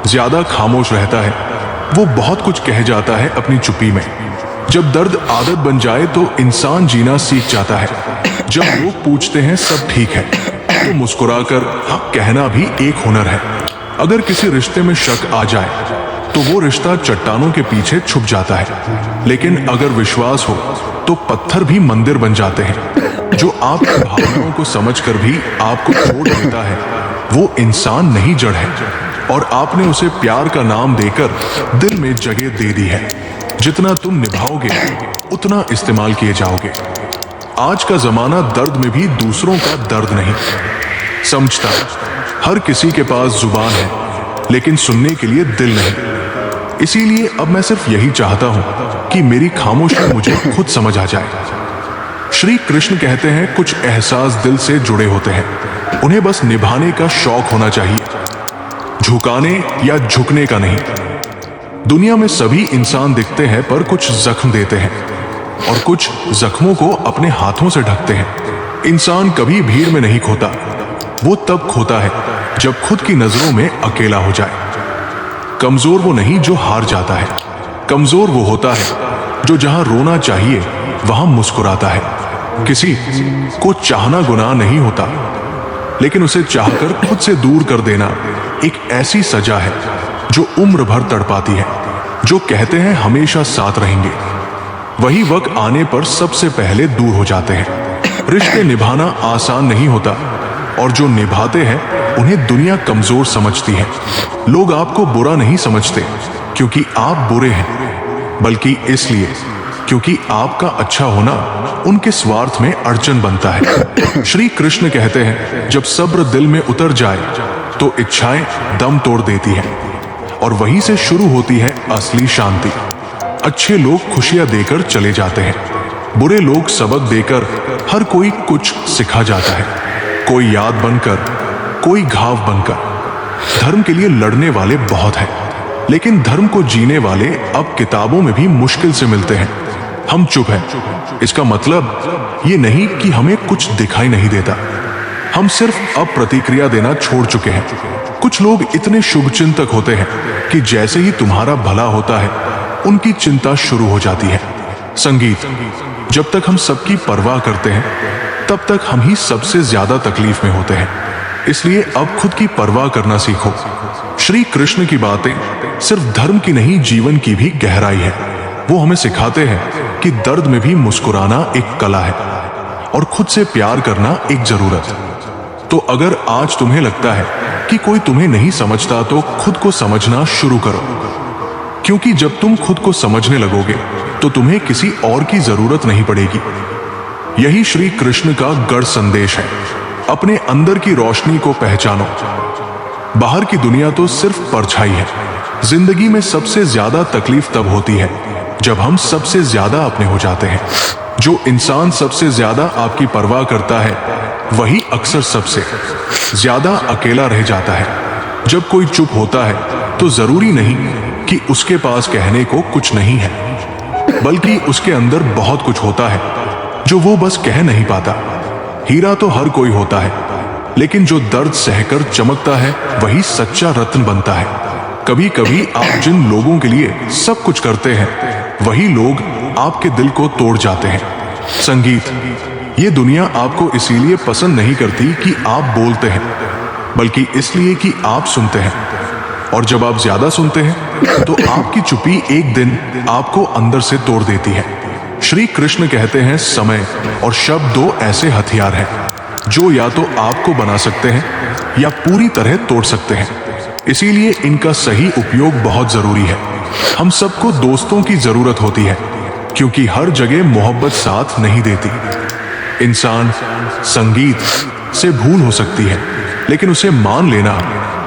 ज्यादा खामोश रहता है वो बहुत कुछ कह जाता है अपनी चुप्पी में। जब दर्द आदत बन जाए तो इंसान जीना सीख जाता है। जब लोग पूछते हैं सब ठीक है तो मुस्कुराकर हाँ कहना भी एक हुनर है। अगर किसी रिश्ते में शक आ जाए तो वो रिश्ता चट्टानों के पीछे छुप जाता है, लेकिन अगर विश्वास हो तो पत्थर भी मंदिर बन जाते हैं। जो आपकी भावनाओं को समझकर भी आपको छोड़ देता है वो इंसान नहीं, जड़ है, और आपने उसे प्यार का नाम देकर दिल में जगह दे दी है। जितना तुम निभाओगे उतना इस्तेमाल किए जाओगे। आज का जमाना दर्द में भी दूसरों का दर्द नहीं समझता। हर किसी के पास जुबान है लेकिन सुनने के लिए दिल नहीं। इसीलिए अब मैं सिर्फ यही चाहता हूं कि मेरी खामोशी मुझे खुद समझ आ जाए। श्री कृष्ण कहते हैं, कुछ एहसास दिल से जुड़े होते हैं, उन्हें बस निभाने का शौक होना चाहिए, झुकाने या झुकने का नहीं। दुनिया में सभी इंसान दिखते हैं पर कुछ जख्म देते हैं और कुछ जख्मों को अपने हाथों से ढकते हैं। इंसान कभी भीड़ में नहीं खोता, वो तब खोता है जब खुद की नजरों में अकेला हो जाए। कमजोर वो नहीं जो हार जाता है, कमजोर वो होता है जो जहां रोना चाहिए वहां मुस्कुराता है। किसी को चाहना गुनाह नहीं होता, लेकिन उसे चाहकर खुद से दूर कर देना एक ऐसी सजा है जो उम्र भर तड़पाती है। जो कहते हैं हमेशा साथ रहेंगे, वही वक्त आने पर सबसे पहले दूर हो जाते हैं। रिश्ते निभाना आसान नहीं होता, और जो निभाते हैं उन्हें दुनिया कमजोर समझती है। लोग आपको बुरा नहीं समझते क्योंकि आप बुरे हैं, बल्कि इसलिए क्योंकि आपका अच्छा होना उनके स्वार्थ में अड़चन बनता है। श्री कृष्ण कहते हैं, जब सब्र दिल में उतर जाए तो इच्छाएं दम तोड़ देती हैं, और वहीं से शुरू होती है असली शांति। अच्छे लोग खुशियां देकर चले जाते हैं, बुरे लोग सबक देकर। हर कोई कुछ सिखा जाता है, कोई याद बनकर, कोई घाव बनकर। धर्म के लिए लड़ने वाले बहुत हैं, लेकिन धर्म को जीने वाले अब किताबों में भी मुश्किल से मिलते हैं। हम चुप हैं, इसका मतलब ये नहीं कि हमें कुछ दिखाई नहीं देता, हम सिर्फ अब प्रतिक्रिया देना छोड़ चुके हैं। कुछ लोग इतने शुभचिंतक होते हैं कि जैसे ही तुम्हारा भला होता है उनकी चिंता शुरू हो जाती है। संगीत, जब तक हम सबकी परवाह करते हैं तब तक हम ही सबसे ज्यादा तकलीफ में होते हैं। इसलिए अब खुद की परवाह करना सीखो। श्री कृष्ण की बातें सिर्फ धर्म की नहीं, जीवन की भी गहराई है। वो हमें सिखाते हैं कि दर्द में भी मुस्कुराना एक कला है और खुद से प्यार करना एक जरूरत। तो अगर आज तुम्हें लगता है कि कोई तुम्हें नहीं समझता तो खुद को समझना शुरू करो, क्योंकि जब तुम खुद को समझने लगोगे तो तुम्हें किसी और की जरूरत नहीं पड़ेगी। यही श्री कृष्ण का गढ़ संदेश है। अपने अंदर की रोशनी को पहचानो। बाहर की दुनिया तो सिर्फ परछाई है। जिंदगी में सबसे ज्यादा तकलीफ तब होती है जब हम सबसे ज्यादा अपने हो जाते हैं। जो इंसान सबसे ज्यादा आपकी परवाह करता है वही अक्सर सबसे ज्यादा अकेला रह जाता है। जब कोई चुप होता है तो जरूरी नहीं कि उसके पास कहने को कुछ नहीं है, बल्कि उसके अंदर बहुत कुछ होता है जो वो बस कह नहीं पाता। हीरा तो हर कोई होता है, लेकिन जो दर्द सहकर चमकता है वही सच्चा रत्न बनता है। कभी कभी आप जिन लोगों के लिए सब कुछ करते हैं वही लोग आपके दिल को तोड़ जाते हैं। संगीत, ये दुनिया आपको इसीलिए पसंद नहीं करती कि आप बोलते हैं, बल्कि इसलिए कि आप सुनते हैं। और जब आप ज्यादा सुनते हैं तो आपकी चुप्पी एक दिन आपको अंदर से तोड़ देती है। श्री कृष्ण कहते हैं, समय और शब्द दो ऐसे हथियार हैं जो या तो आपको बना सकते हैं या पूरी तरह तोड़ सकते हैं। इसीलिए इनका सही उपयोग बहुत जरूरी है। हम सबको दोस्तों की जरूरत होती है, क्योंकि हर जगह मोहब्बत साथ नहीं देती। इंसान संगीत से भूल हो सकती है, लेकिन उसे मान लेना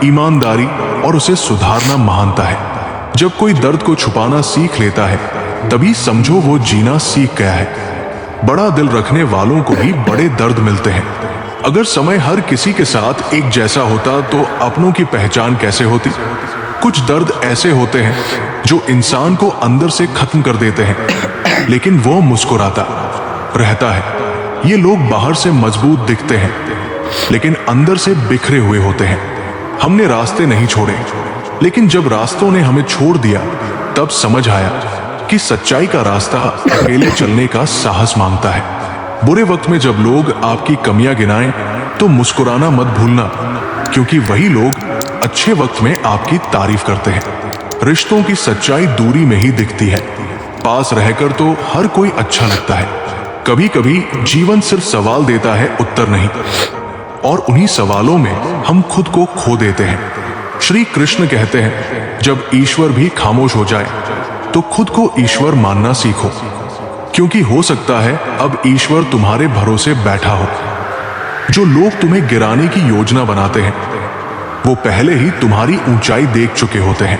ईमानदारी और उसे सुधारना महानता है। जब कोई दर्द को छुपाना सीख लेता है तभी समझो वो जीना सीख गया है। बड़ा दिल रखने वालों को ही बड़े दर्द मिलते हैं। अगर समय हर किसी के साथ एक जैसा होता तो अपनों की पहचान कैसे होती। कुछ दर्द ऐसे होते हैं जो इंसान को अंदर से खत्म कर देते हैं, लेकिन वो मुस्कुराता रहता है। ये लोग बाहर से मजबूत दिखते हैं, लेकिन अंदर से बिखरे हुए होते हैं। हमने रास्ते नहीं छोड़े, लेकिन जब रास्तों ने हमें छोड़ दिया तब समझ आया कि सच्चाई का रास्ता अकेले चलने का साहस मांगता है। बुरे वक्त में जब लोग आपकी कमियां गिनाएं तो मुस्कुराना मत भूलना, क्योंकि वही लोग अच्छे वक्त में आपकी तारीफ करते हैं। रिश्तों की सच्चाई दूरी में ही दिखती है, पास रहकर तो हर कोई अच्छा लगता है। कभी कभी जीवन सिर्फ सवाल देता है, उत्तर नहीं, और उन्हीं सवालों में हम खुद को खो देते हैं। श्री कृष्ण कहते हैं, जब ईश्वर भी खामोश हो जाए तो खुद को ईश्वर मानना सीखो, क्योंकि हो सकता है अब ईश्वर तुम्हारे भरोसे बैठा हो। जो लोग तुम्हें गिराने की योजना बनाते हैं वो पहले ही तुम्हारी ऊंचाई देख चुके होते हैं।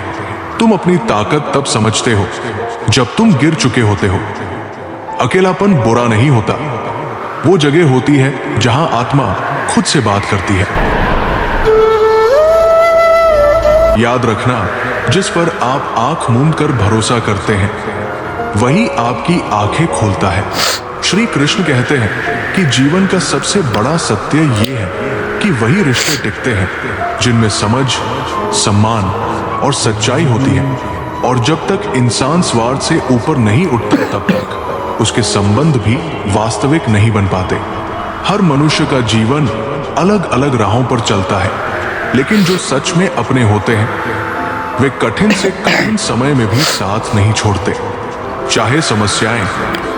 तुम अपनी ताकत तब समझते हो जब तुम गिर चुके होते हो। अकेलापन बुरा नहीं होता, वो जगह होती है जहां आत्मा खुद से बात करती है। याद रखना, जिस पर आप आंख मूंद कर भरोसा करते हैं वही आपकी आंखें खोलता है। श्री कृष्ण कहते हैं कि जीवन का सबसे बड़ा सत्य ये है कि वही रिश्ते टिकते हैं जिनमें समझ, सम्मान और सच्चाई होती है। और जब तक इंसान स्वार्थ से ऊपर नहीं उठता तब तक उसके संबंध भी वास्तविक नहीं बन पाते। हर मनुष्य का जीवन अलग अलग राहों पर चलता है, लेकिन जो सच में अपने होते हैं वे कठिन से कठिन समय में भी साथ नहीं छोड़ते, चाहे समस्याएं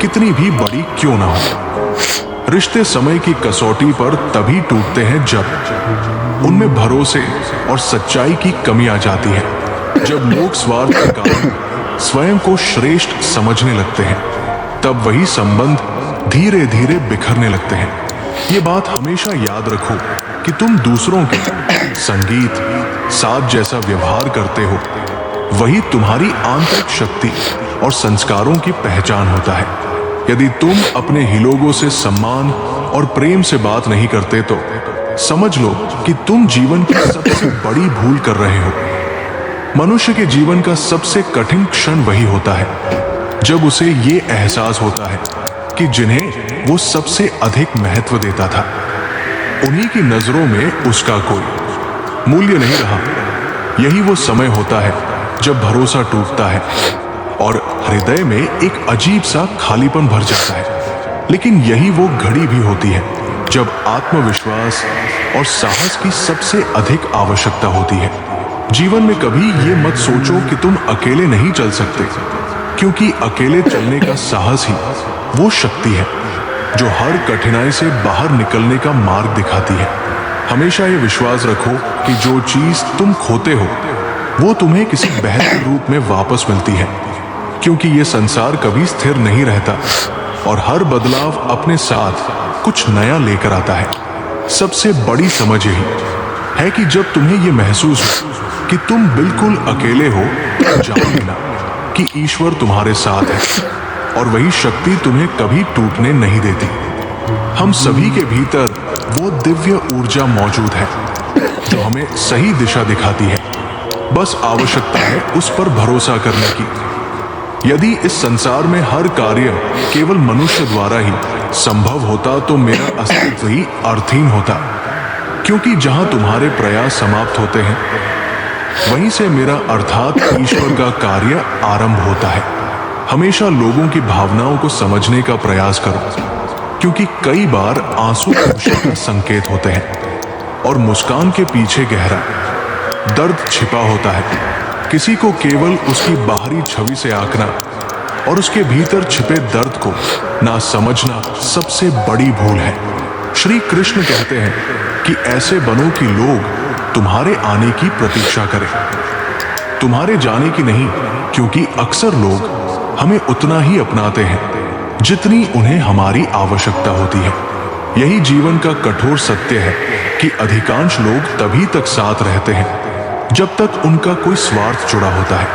कितनी भी बड़ी क्यों ना हो। रिश्ते समय की कसौटी पर तभी टूटते हैं जब उनमें भरोसे और सच्चाई की कमी आ जाती है। जब लोग स्वार्थ के कारण स्वयं को श्रेष्ठ समझने लगते हैं तब वही संबंध धीरे धीरे बिखरने लगते हैं। ये बात हमेशा याद रखो कि तुम दूसरों के संगीत साथ जैसा व्यवहार करते हो वही तुम्हारी आंतरिक शक्ति और संस्कारों की पहचान होता है। यदि तुम अपने ही लोगों से सम्मान और प्रेम से बात नहीं करते तो समझ लो कि तुम जीवन की सबसे बड़ी भूल कर रहे हो। मनुष्य के जीवन का सबसे कठिन क्षण वही होता है जब उसे ये एहसास होता है कि जिन्हें वो सबसे अधिक महत्व देता था उन्हीं की नजरों में उसका कोई मूल्य नहीं रहा। यही वो समय होता है जब भरोसा टूटता है और हृदय में एक अजीब सा खालीपन भर जाता है। लेकिन यही वो घड़ी भी होती है जब आत्मविश्वास और साहस की सबसे अधिक आवश्यकता होती है। जीवन में कभी ये मत सोचो कि तुम अकेले नहीं चल सकते, क्योंकि अकेले चलने का साहस ही वो शक्ति है जो हर कठिनाई से बाहर निकलने का मार्ग दिखाती है। हमेशा ये विश्वास रखो कि जो चीज तुम खोते हो वो तुम्हें किसी बेहतर रूप में वापस मिलती है, क्योंकि ये संसार कभी स्थिर नहीं रहता। और हर बदलाव अपने साथ कुछ नया लेकर आता है। सबसे बड़ी समझ यही है कि जब तुम्हें यह महसूस हो कि तुम बिल्कुल अकेले हो, जान लेना कि ईश्वर तुम्हारे साथ है और वही शक्ति तुम्हें कभी टूटने नहीं देती। हम सभी के भीतर वो दिव्य ऊर्जा मौजूद है जो हमें सही दिशा दिखाती है। बस आवश्यकता है उस पर भरोसा करने की। यदि इस संसार में हर कार्य केवल मनुष्य द्वारा ही संभव होता तो मेरा अस्तित्व ही अर्थहीन होता, क्योंकि जहां तुम्हारे प्रयास समाप्त होते हैं वहीं से मेरा अर्थात ईश्वर का कार्य आरंभ होता है। हमेशा लोगों की भावनाओं को समझने का प्रयास करो, क्योंकि कई बार आंसू खुशी का संकेत होते हैं और मुस्कान के पीछे गहरा दर्द छिपा होता है। किसी को केवल उसकी बाहरी छवि से आंकना और उसके भीतर छिपे दर्द को ना समझना सबसे बड़ी भूल है। श्री कृष्ण कहते हैं कि ऐसे बनो कि लोग तुम्हारे आने की प्रतीक्षा करें, तुम्हारे जाने की नहीं, क्योंकि अक्सर लोग हमें उतना ही अपनाते हैं जितनी उन्हें हमारी आवश्यकता होती है। यही जीवन का कठोर सत्य है कि अधिकांश लोग तभी तक साथ रहते हैं जब तक उनका कोई स्वार्थ जुड़ा होता है,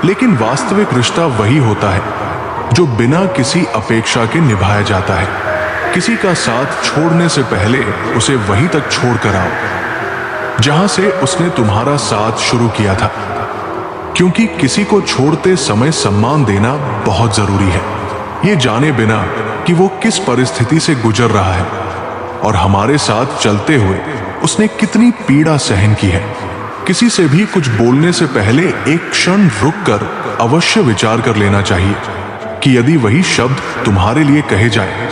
लेकिन वास्तविक रिश्ता वही होता है जो बिना किसी अपेक्षा के निभाया जाता है। किसी का साथ छोड़ने से पहले उसे वहीं तक छोड़ कर आओ जहां से उसने तुम्हारा साथ शुरू किया था, क्योंकि किसी को छोड़ते समय सम्मान देना बहुत जरूरी है, ये जाने बिना कि वो किस परिस्थिति से गुजर रहा है और हमारे साथ चलते हुए उसने कितनी पीड़ा सहन की है। किसी से भी कुछ बोलने से पहले एक क्षण रुककर अवश्य विचार कर लेना चाहिए कि यदि वही शब्द तुम्हारे लिए कहे जाए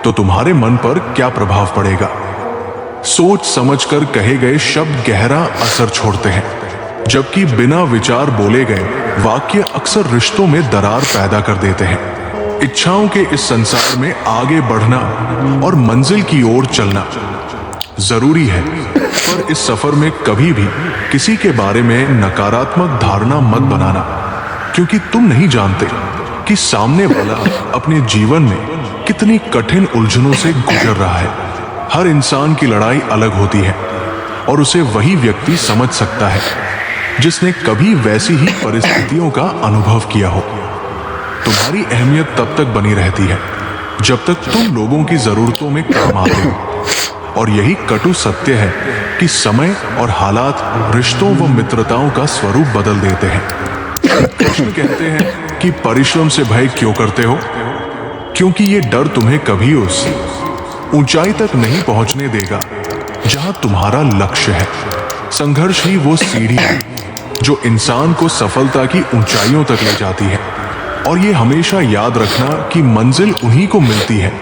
तो तुम्हारे मन पर क्या प्रभाव पड़ेगा। सोच समझकर कहे गए शब्द गहरा असर छोड़ते हैं, जबकि बिना विचार बोले गए वाक्य अक्सर रिश्तों में दरार पैदा कर देते हैं। इच्छाओं के इस संसार में आगे बढ़ना और मंजिल की ओर चलना जरूरी है, पर इस सफर में कभी भी किसी के बारे में नकारात्मक धारणा मत बनाना, क्योंकि तुम नहीं जानते कि सामने वाला अपने जीवन में कितनी कठिन उलझनों से गुजर रहा है। हर इंसान की लड़ाई अलग होती है और उसे वही व्यक्ति समझ सकता है जिसने कभी वैसी ही परिस्थितियों का अनुभव किया हो। तुम्हारी अहमियत तब तक बनी रहती है जब तक तुम लोगों की जरूरतों में काम आते हो, और यही कटु सत्य है कि समय और हालात रिश्तों व मित्रताओं का स्वरूप बदल देते हैं। कृष्ण कहते हैं कि परिश्रम से भय क्यों करते हो, क्योंकि ये डर तुम्हें कभी उस ऊंचाई तक नहीं पहुंचने देगा जहां तुम्हारा लक्ष्य है। संघर्ष ही वो सीढ़ी है जो इंसान को सफलता की ऊंचाइयों तक ले जाती है, और ये हमेशा याद रखना कि मंजिल उन्हीं को मिलती है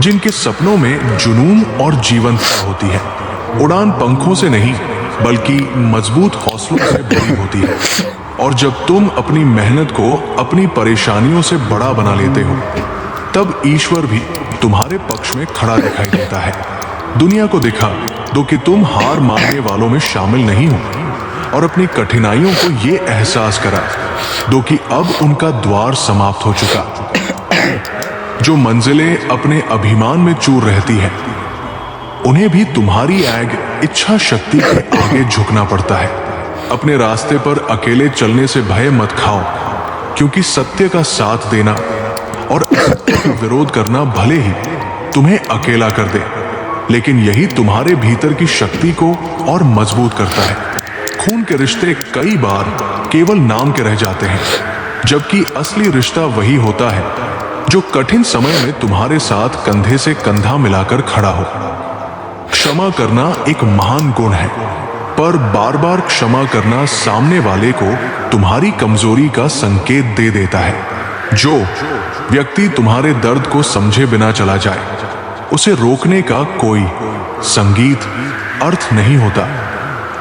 जिनके सपनों में जुनून और जीवंतता होती है। उड़ान पंखों से नहीं बल्कि मजबूत हौसलों से बड़ी होती है, और जब तुम अपनी मेहनत को अपनी परेशानियों से बड़ा बना लेते हो तब ईश्वर भी तुम्हारे पक्ष में खड़ा दिखाई देता है। दुनिया को दिखा दो कि तुम हार मानने वालों में शामिल नहीं हो, और अपनी कठिनाइयों को ये एहसास करा दो कि अब उनका द्वार समाप्त हो चुका। जो मंजिलें अपने अभिमान में चूर रहती है उन्हें भी तुम्हारी आग इच्छा शक्ति के आगे झुकना पड़ता है। अपने रास्ते पर अकेले चलने से भय मत खाओ, क्योंकि सत्य का साथ देना और असत्य का विरोध करना भले ही तुम्हें अकेला कर दे, लेकिन यही तुम्हारे भीतर की शक्ति को और मजबूत करता है। खून के रिश्ते कई बार केवल नाम के रह जाते हैं, जबकि असली रिश्ता वही होता है जो कठिन समय में तुम्हारे साथ कंधे से कंधा मिलाकर खड़ा हो। क्षमा करना एक महान गुण है, पर बार बार क्षमा करना सामने वाले को तुम्हारी कमजोरी का संकेत दे देता है। जो व्यक्ति तुम्हारे दर्द को समझे बिना चला जाए उसे रोकने का कोई संगीत अर्थ नहीं होता,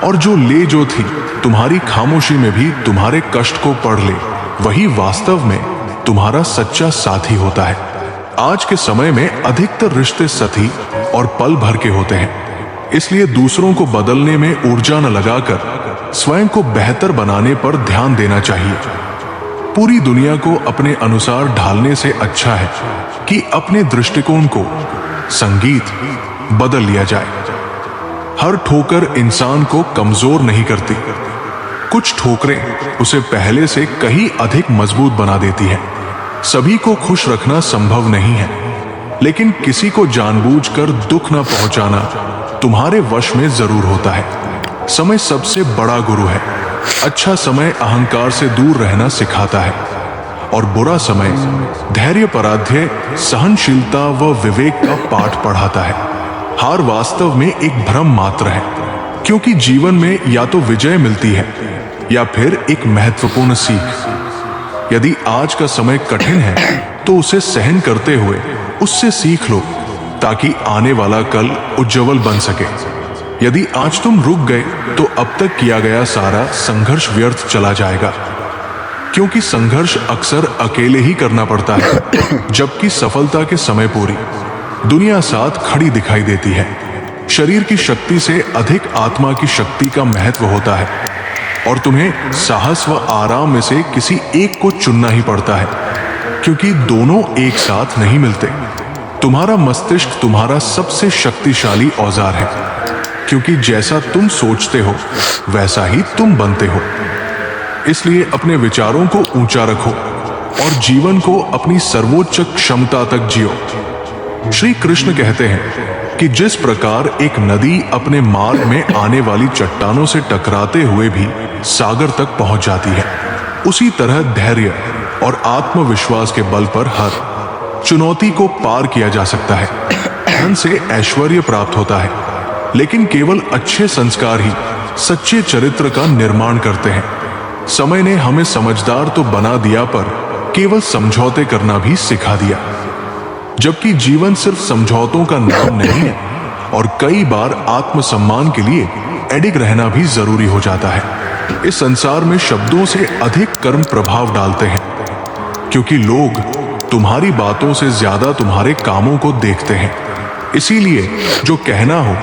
और जो ले जो थी तुम्हारी खामोशी में भी तुम्हारे कष्ट को पढ़ ले वही वास्तव में तुम्हारा सच्चा साथी होता है। आज के समय में अधिकतर रिश्ते सती और पल भर के होते हैं, इसलिए दूसरों को बदलने में ऊर्जा न लगाकर स्वयं को बेहतर बनाने पर ध्यान देना चाहिए। पूरी दुनिया को अपने अनुसार ढालने से अच्छा है कि अपने दृष्टिकोण को संगीत बदल लिया जाए। हर ठोकर इंसान को कमजोर नहीं करती, कुछ ठोकरें उसे पहले से कहीं अधिक मजबूत बना देती है। सभी को खुश रखना संभव नहीं है, लेकिन किसी को जानबूझकर दुख न पहुंचाना तुम्हारे वश में जरूर होता है। समय सबसे बड़ा गुरु है। अच्छा समय अहंकार से दूर रहना सिखाता है और बुरा समय धैर्य, पराध्य, सहनशीलता व विवेक का पाठ पढ़ाता है। हार वास्तव में एक भ्रम मात्र है, क्योंकि जीवन में या तो विजय मिलती है या फिर एक महत्वपूर्ण सीख। यदि आज का समय कठिन है तो उसे सहन करते हुए उससे सीख लो, ताकि आने वाला कल उज्जवल बन सके। यदि आज तुम रुक गए तो अब तक किया गया सारा संघर्ष व्यर्थ चला जाएगा, क्योंकि संघर्ष अक्सर अकेले ही करना पड़ता है, जबकि सफलता के समय पूरी दुनिया साथ खड़ी दिखाई देती है। शरीर की शक्ति से अधिक आत्मा की शक्ति का महत्व होता है, और तुम्हें साहस व आराम में से किसी एक को चुनना ही पड़ता है, क्योंकि दोनों एक साथ नहीं मिलते। तुम्हारा मस्तिष्क तुम्हारा सबसे शक्तिशाली औजार है, क्योंकि जैसा तुम सोचते हो वैसा ही तुम बनते हो। इसलिए अपने विचारों को ऊंचा रखो और जीवन को अपनी सर्वोच्च क्षमता तक जियो। श्री कृष्ण कहते हैं कि जिस प्रकार एक नदी अपने मार्ग में आने वाली चट्टानों से टकराते हुए भी सागर तक पहुंच जाती है, उसी तरह धैर्य और आत्मविश्वास के बल पर हर चुनौती को पार किया जा सकता है। धन से ऐश्वर्य प्राप्त होता है, लेकिन केवल अच्छे संस्कार ही सच्चे चरित्र का निर्माण करते हैं। समय ने हमें समझदार तो बना दिया, पर केवल समझौते करना भी सिखा दिया। जबकि जीवन सिर्फ समझौतों का नाम नहीं है, और कई बार आत्मसम्मान के लिए अडिग रहना भी जरूरी हो जाता है। इस संसार में शब्दों से अधिक कर्म प्रभाव डालते हैं, क्योंकि लोग तुम्हारी बातों से ज्यादा तुम्हारे कामों को देखते हैं। इसीलिए जो कहना हो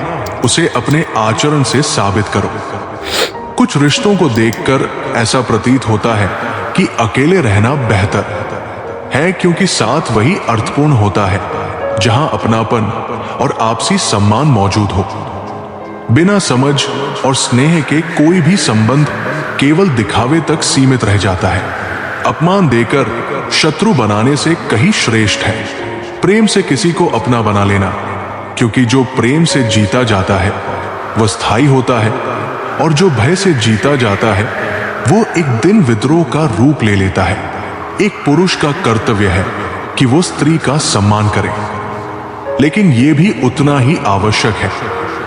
उसे अपने आचरण से साबित करो। कुछ रिश्तों को देखकर ऐसा प्रतीत होता है कि अकेले रहना बेहतर है, क्योंकि साथ वही अर्थपूर्ण होता है जहां अपनापन और आपसी सम्मान मौजूद हो। बिना समझ और स्नेह के कोई भी संबंध केवल दिखावे तक सीमित रह जाता है। अपमान देकर शत्रु बनाने से कहीं श्रेष्ठ है प्रेम से किसी को अपना बना लेना, क्योंकि जो प्रेम से जीता जाता है वह स्थायी होता है, और जो भय से जीता जाता है वो एक दिन विद्रोह का रूप ले लेता है। एक पुरुष का कर्तव्य है कि वो स्त्री का सम्मान करे, लेकिन ये भी उतना ही आवश्यक है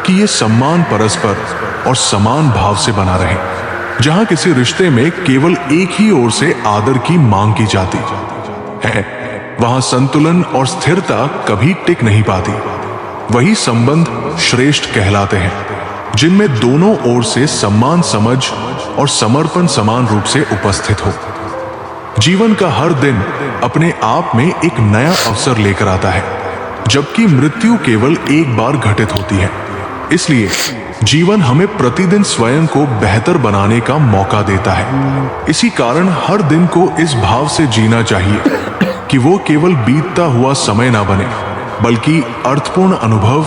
कि ये सम्मान परस्पर और समान भाव से बना रहे। जहां किसी रिश्ते में केवल एक ही ओर से आदर की मांग की जाती है, वहां संतुलन और स्थिरता कभी टिक नहीं पाती। वही संबंध श्रेष्ठ कहलाते हैं जिनमें दोनों ओर से सम्मान, समझ और समर्पण समान रूप से उपस्थित हो। जीवन का हर दिन अपने आप में एक नया अवसर लेकर आता है, जबकि मृत्यु केवल एक बार घटित होती है। इसलिए जीवन हमें प्रतिदिन स्वयं को बेहतर बनाने का मौका देता है। इसी कारण हर दिन को इस भाव से जीना चाहिए कि वो केवल बीतता हुआ समय ना बने, बल्कि अर्थपूर्ण अनुभव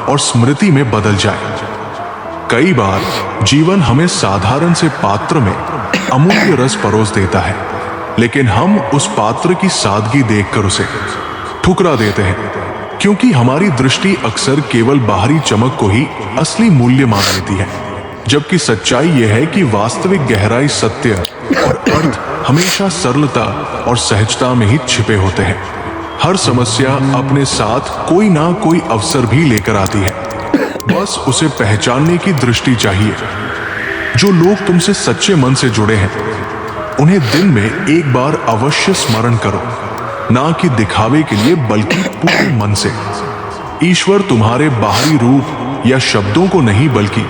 और स्मृति में बदल जाए। कई बार जीवन हमें साधारण से पात्र में अमूल्य रस परोस देता है, लेकिन हम उस पात्र की सादगी देखकर उसे ठुकरा देते हैं, क्योंकि हमारी दृष्टि अक्सर केवल बाहरी चमक को ही असली मूल्य मान लेती है। जबकि सच्चाई यह है कि वास्तविक गहराई, सत्य और अर्थ हमेशा सरलता और सहजता में ही छिपे होते हैं। हर समस्या अपने साथ कोई ना कोई अवसर भी लेकर आती है, बस उसे पहचानने की दृष्टि चाहिए। जो लोग तुमसे सच्चे मन से जुड़े हैं उन्हें दिन में एक बार अवश्य स्मरण करो, ना कि दिखावे के लिए बल्कि पूरे मन से। ईश्वर तुम्हारे बाहरी रूप या शब्दों को नहीं, बल्कि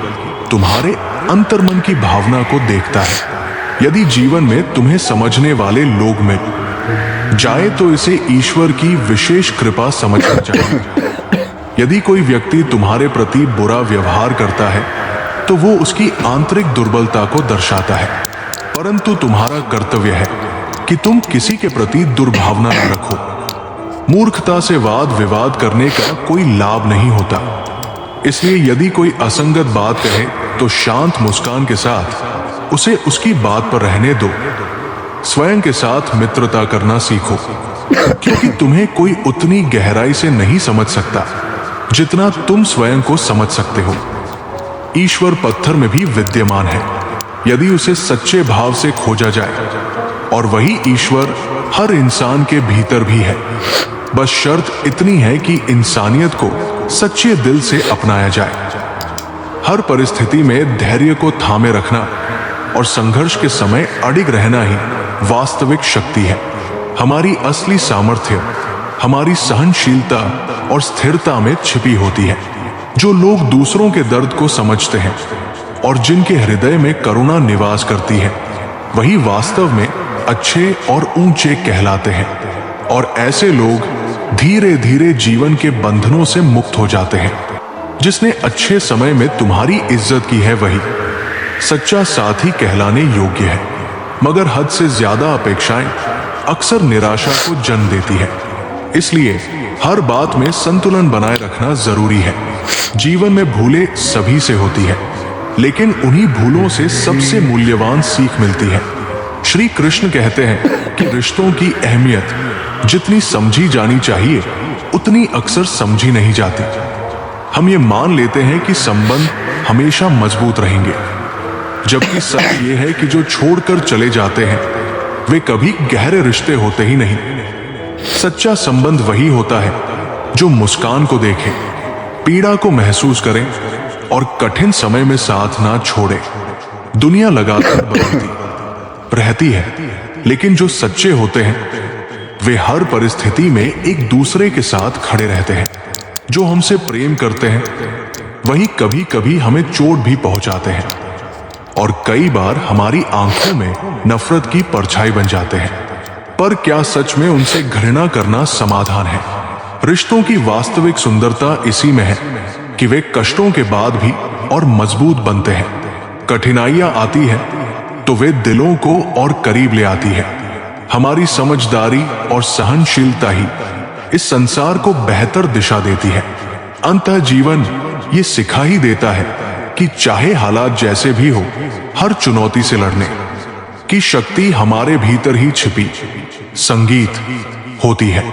तुम्हारे अंतर्मन की भावना को देखता है। यदि जीवन में तुम्हें समझने वाले लोग मिल जाए तो इसे ईश्वर की विशेष कृपा समझना चाहिए। यदि कोई व्यक्ति तुम्हारे प्रति बुरा व्यवहार करता है तो वो उसकी आंतरिक दुर्बलता को दर्शाता है, परंतु तुम्हारा कर्तव्य है कि तुम किसी के प्रति दुर्भावना न रखो। मूर्खता से वाद विवाद करने का कोई लाभ नहीं होता। इसलिए यदि कोई असंगत बात कहे तो शांत मुस्कान के साथ उसे उसकी बात पर रहने दो। स्वयं के साथ मित्रता करना सीखो, क्योंकि तुम्हें कोई उतनी गहराई से नहीं समझ सकता जितना तुम स्वयं को समझ सकते हो। ईश्वर पत्थर में भी विद्यमान है यदि उसे सच्चे भाव से खोजा जाए, और वही ईश्वर हर इंसान के भीतर भी है। बस शर्त इतनी है कि इंसानियत को सच्चे दिल से अपनाया जाए। हर परिस्थिति में धैर्य को थामे रखना और संघर्ष के समय अडिग रहना ही वास्तविक शक्ति है। हमारी असली सामर्थ्य हमारी सहनशीलता और स्थिरता में छिपी होती है। जो लोग दूसरों के दर्द को समझते हैं और जिनके हृदय में करुणा निवास करती है, वही वास्तव में अच्छे और ऊंचे कहलाते हैं। और ऐसे लोग धीरे धीरे जीवन के बंधनों से मुक्त हो जाते हैं। जिसने अच्छे समय में तुम्हारी इज्जत की है, वही सच्चा साथी कहलाने योग्य है। मगर हद से ज्यादा अपेक्षाएं अक्सर निराशा को जन्म देती है। इसलिए हर बात में संतुलन बनाए रखना जरूरी है। जीवन में भूलें सभी से होती है, लेकिन उन्हीं भूलों से सबसे मूल्यवान सीख मिलती है। श्री कृष्ण कहते हैं कि रिश्तों की अहमियत जितनी समझी जानी चाहिए उतनी अक्सर समझी नहीं जाती। हम ये मान लेते हैं कि संबंध हमेशा मजबूत रहेंगे, जबकि सच ये है कि जो छोड़कर चले जाते हैं वे कभी गहरे रिश्ते होते ही नहीं। सच्चा संबंध वही होता है जो मुस्कान को देखे, पीड़ा को महसूस करे और कठिन समय में साथ ना छोड़े। दुनिया लगातार बदलती रहती है, लेकिन जो सच्चे होते हैं वे हर परिस्थिति में एक दूसरे के साथ खड़े रहते हैं। जो हमसे प्रेम करते हैं वही कभी कभी हमें चोट भी पहुंचाते हैं, और कई बार हमारी आंखों में नफरत की परछाई बन जाते हैं। पर क्या सच में उनसे घृणा करना समाधान है? रिश्तों की वास्तविक सुंदरता इसी में है कि वे कष्टों के बाद भी और मजबूत बनते हैं। कठिनाइयां आती है तो वे दिलों को और करीब ले आती है। हमारी समझदारी और सहनशीलता ही इस संसार को बेहतर दिशा देती है। अंततः जीवन ये सिखा ही देता है कि चाहे हालात जैसे भी हो, हर चुनौती से लड़ने की शक्ति हमारे भीतर ही छिपी संगीत होती है।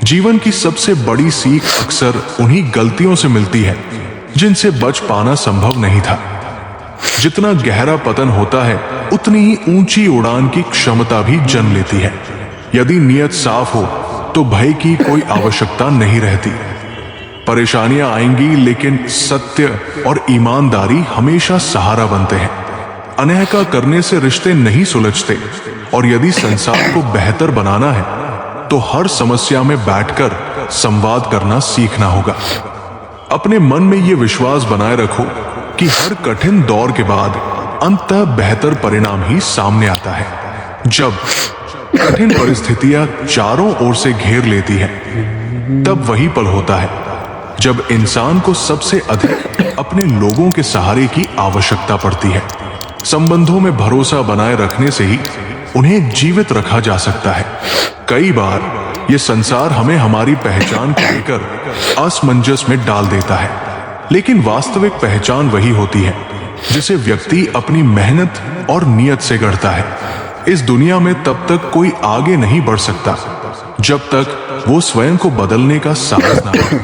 जीवन की सबसे बड़ी सीख अक्सर उन्हीं गलतियों से मिलती है जिनसे बच पाना संभव नहीं था। जितना गहरा पतन होता है उतनी ही ऊंची उड़ान की क्षमता भी जन्म लेती है। यदि नियत साफ हो तो भय की कोई आवश्यकता नहीं रहती। परेशानियां आएंगी, लेकिन सत्य और ईमानदारी हमेशा सहारा बनते हैं। अनहका करने से रिश्ते नहीं सुलझते, और यदि संसार को बेहतर बनाना है तो हर समस्या में बैठकर संवाद करना सीखना होगा। अपने मन में यह विश्वास बनाए रखो कि हर कठिन दौर के बाद अंततः बेहतर परिणाम ही सामने आता है। जब कठिन परिस्थितियां चारों ओर से घेर लेती है, तब वही पल होता है जब इंसान को सबसे अधिक अपने लोगों के सहारे की आवश्यकता पड़ती है। संबंधों में भरोसा बनाए रखने से ही उन्हें जीवित रखा जा सकता है। कई बार ये संसार हमें हमारी पहचान को लेकर असमंजस में डाल देता है, लेकिन वास्तविक पहचान वही होती है जिसे व्यक्ति अपनी मेहनत और नियत से गढ़ता है। इस दुनिया में तब तक कोई आगे नहीं बढ़ सकता जब तक वो स्वयं को बदलने का साहस न करे।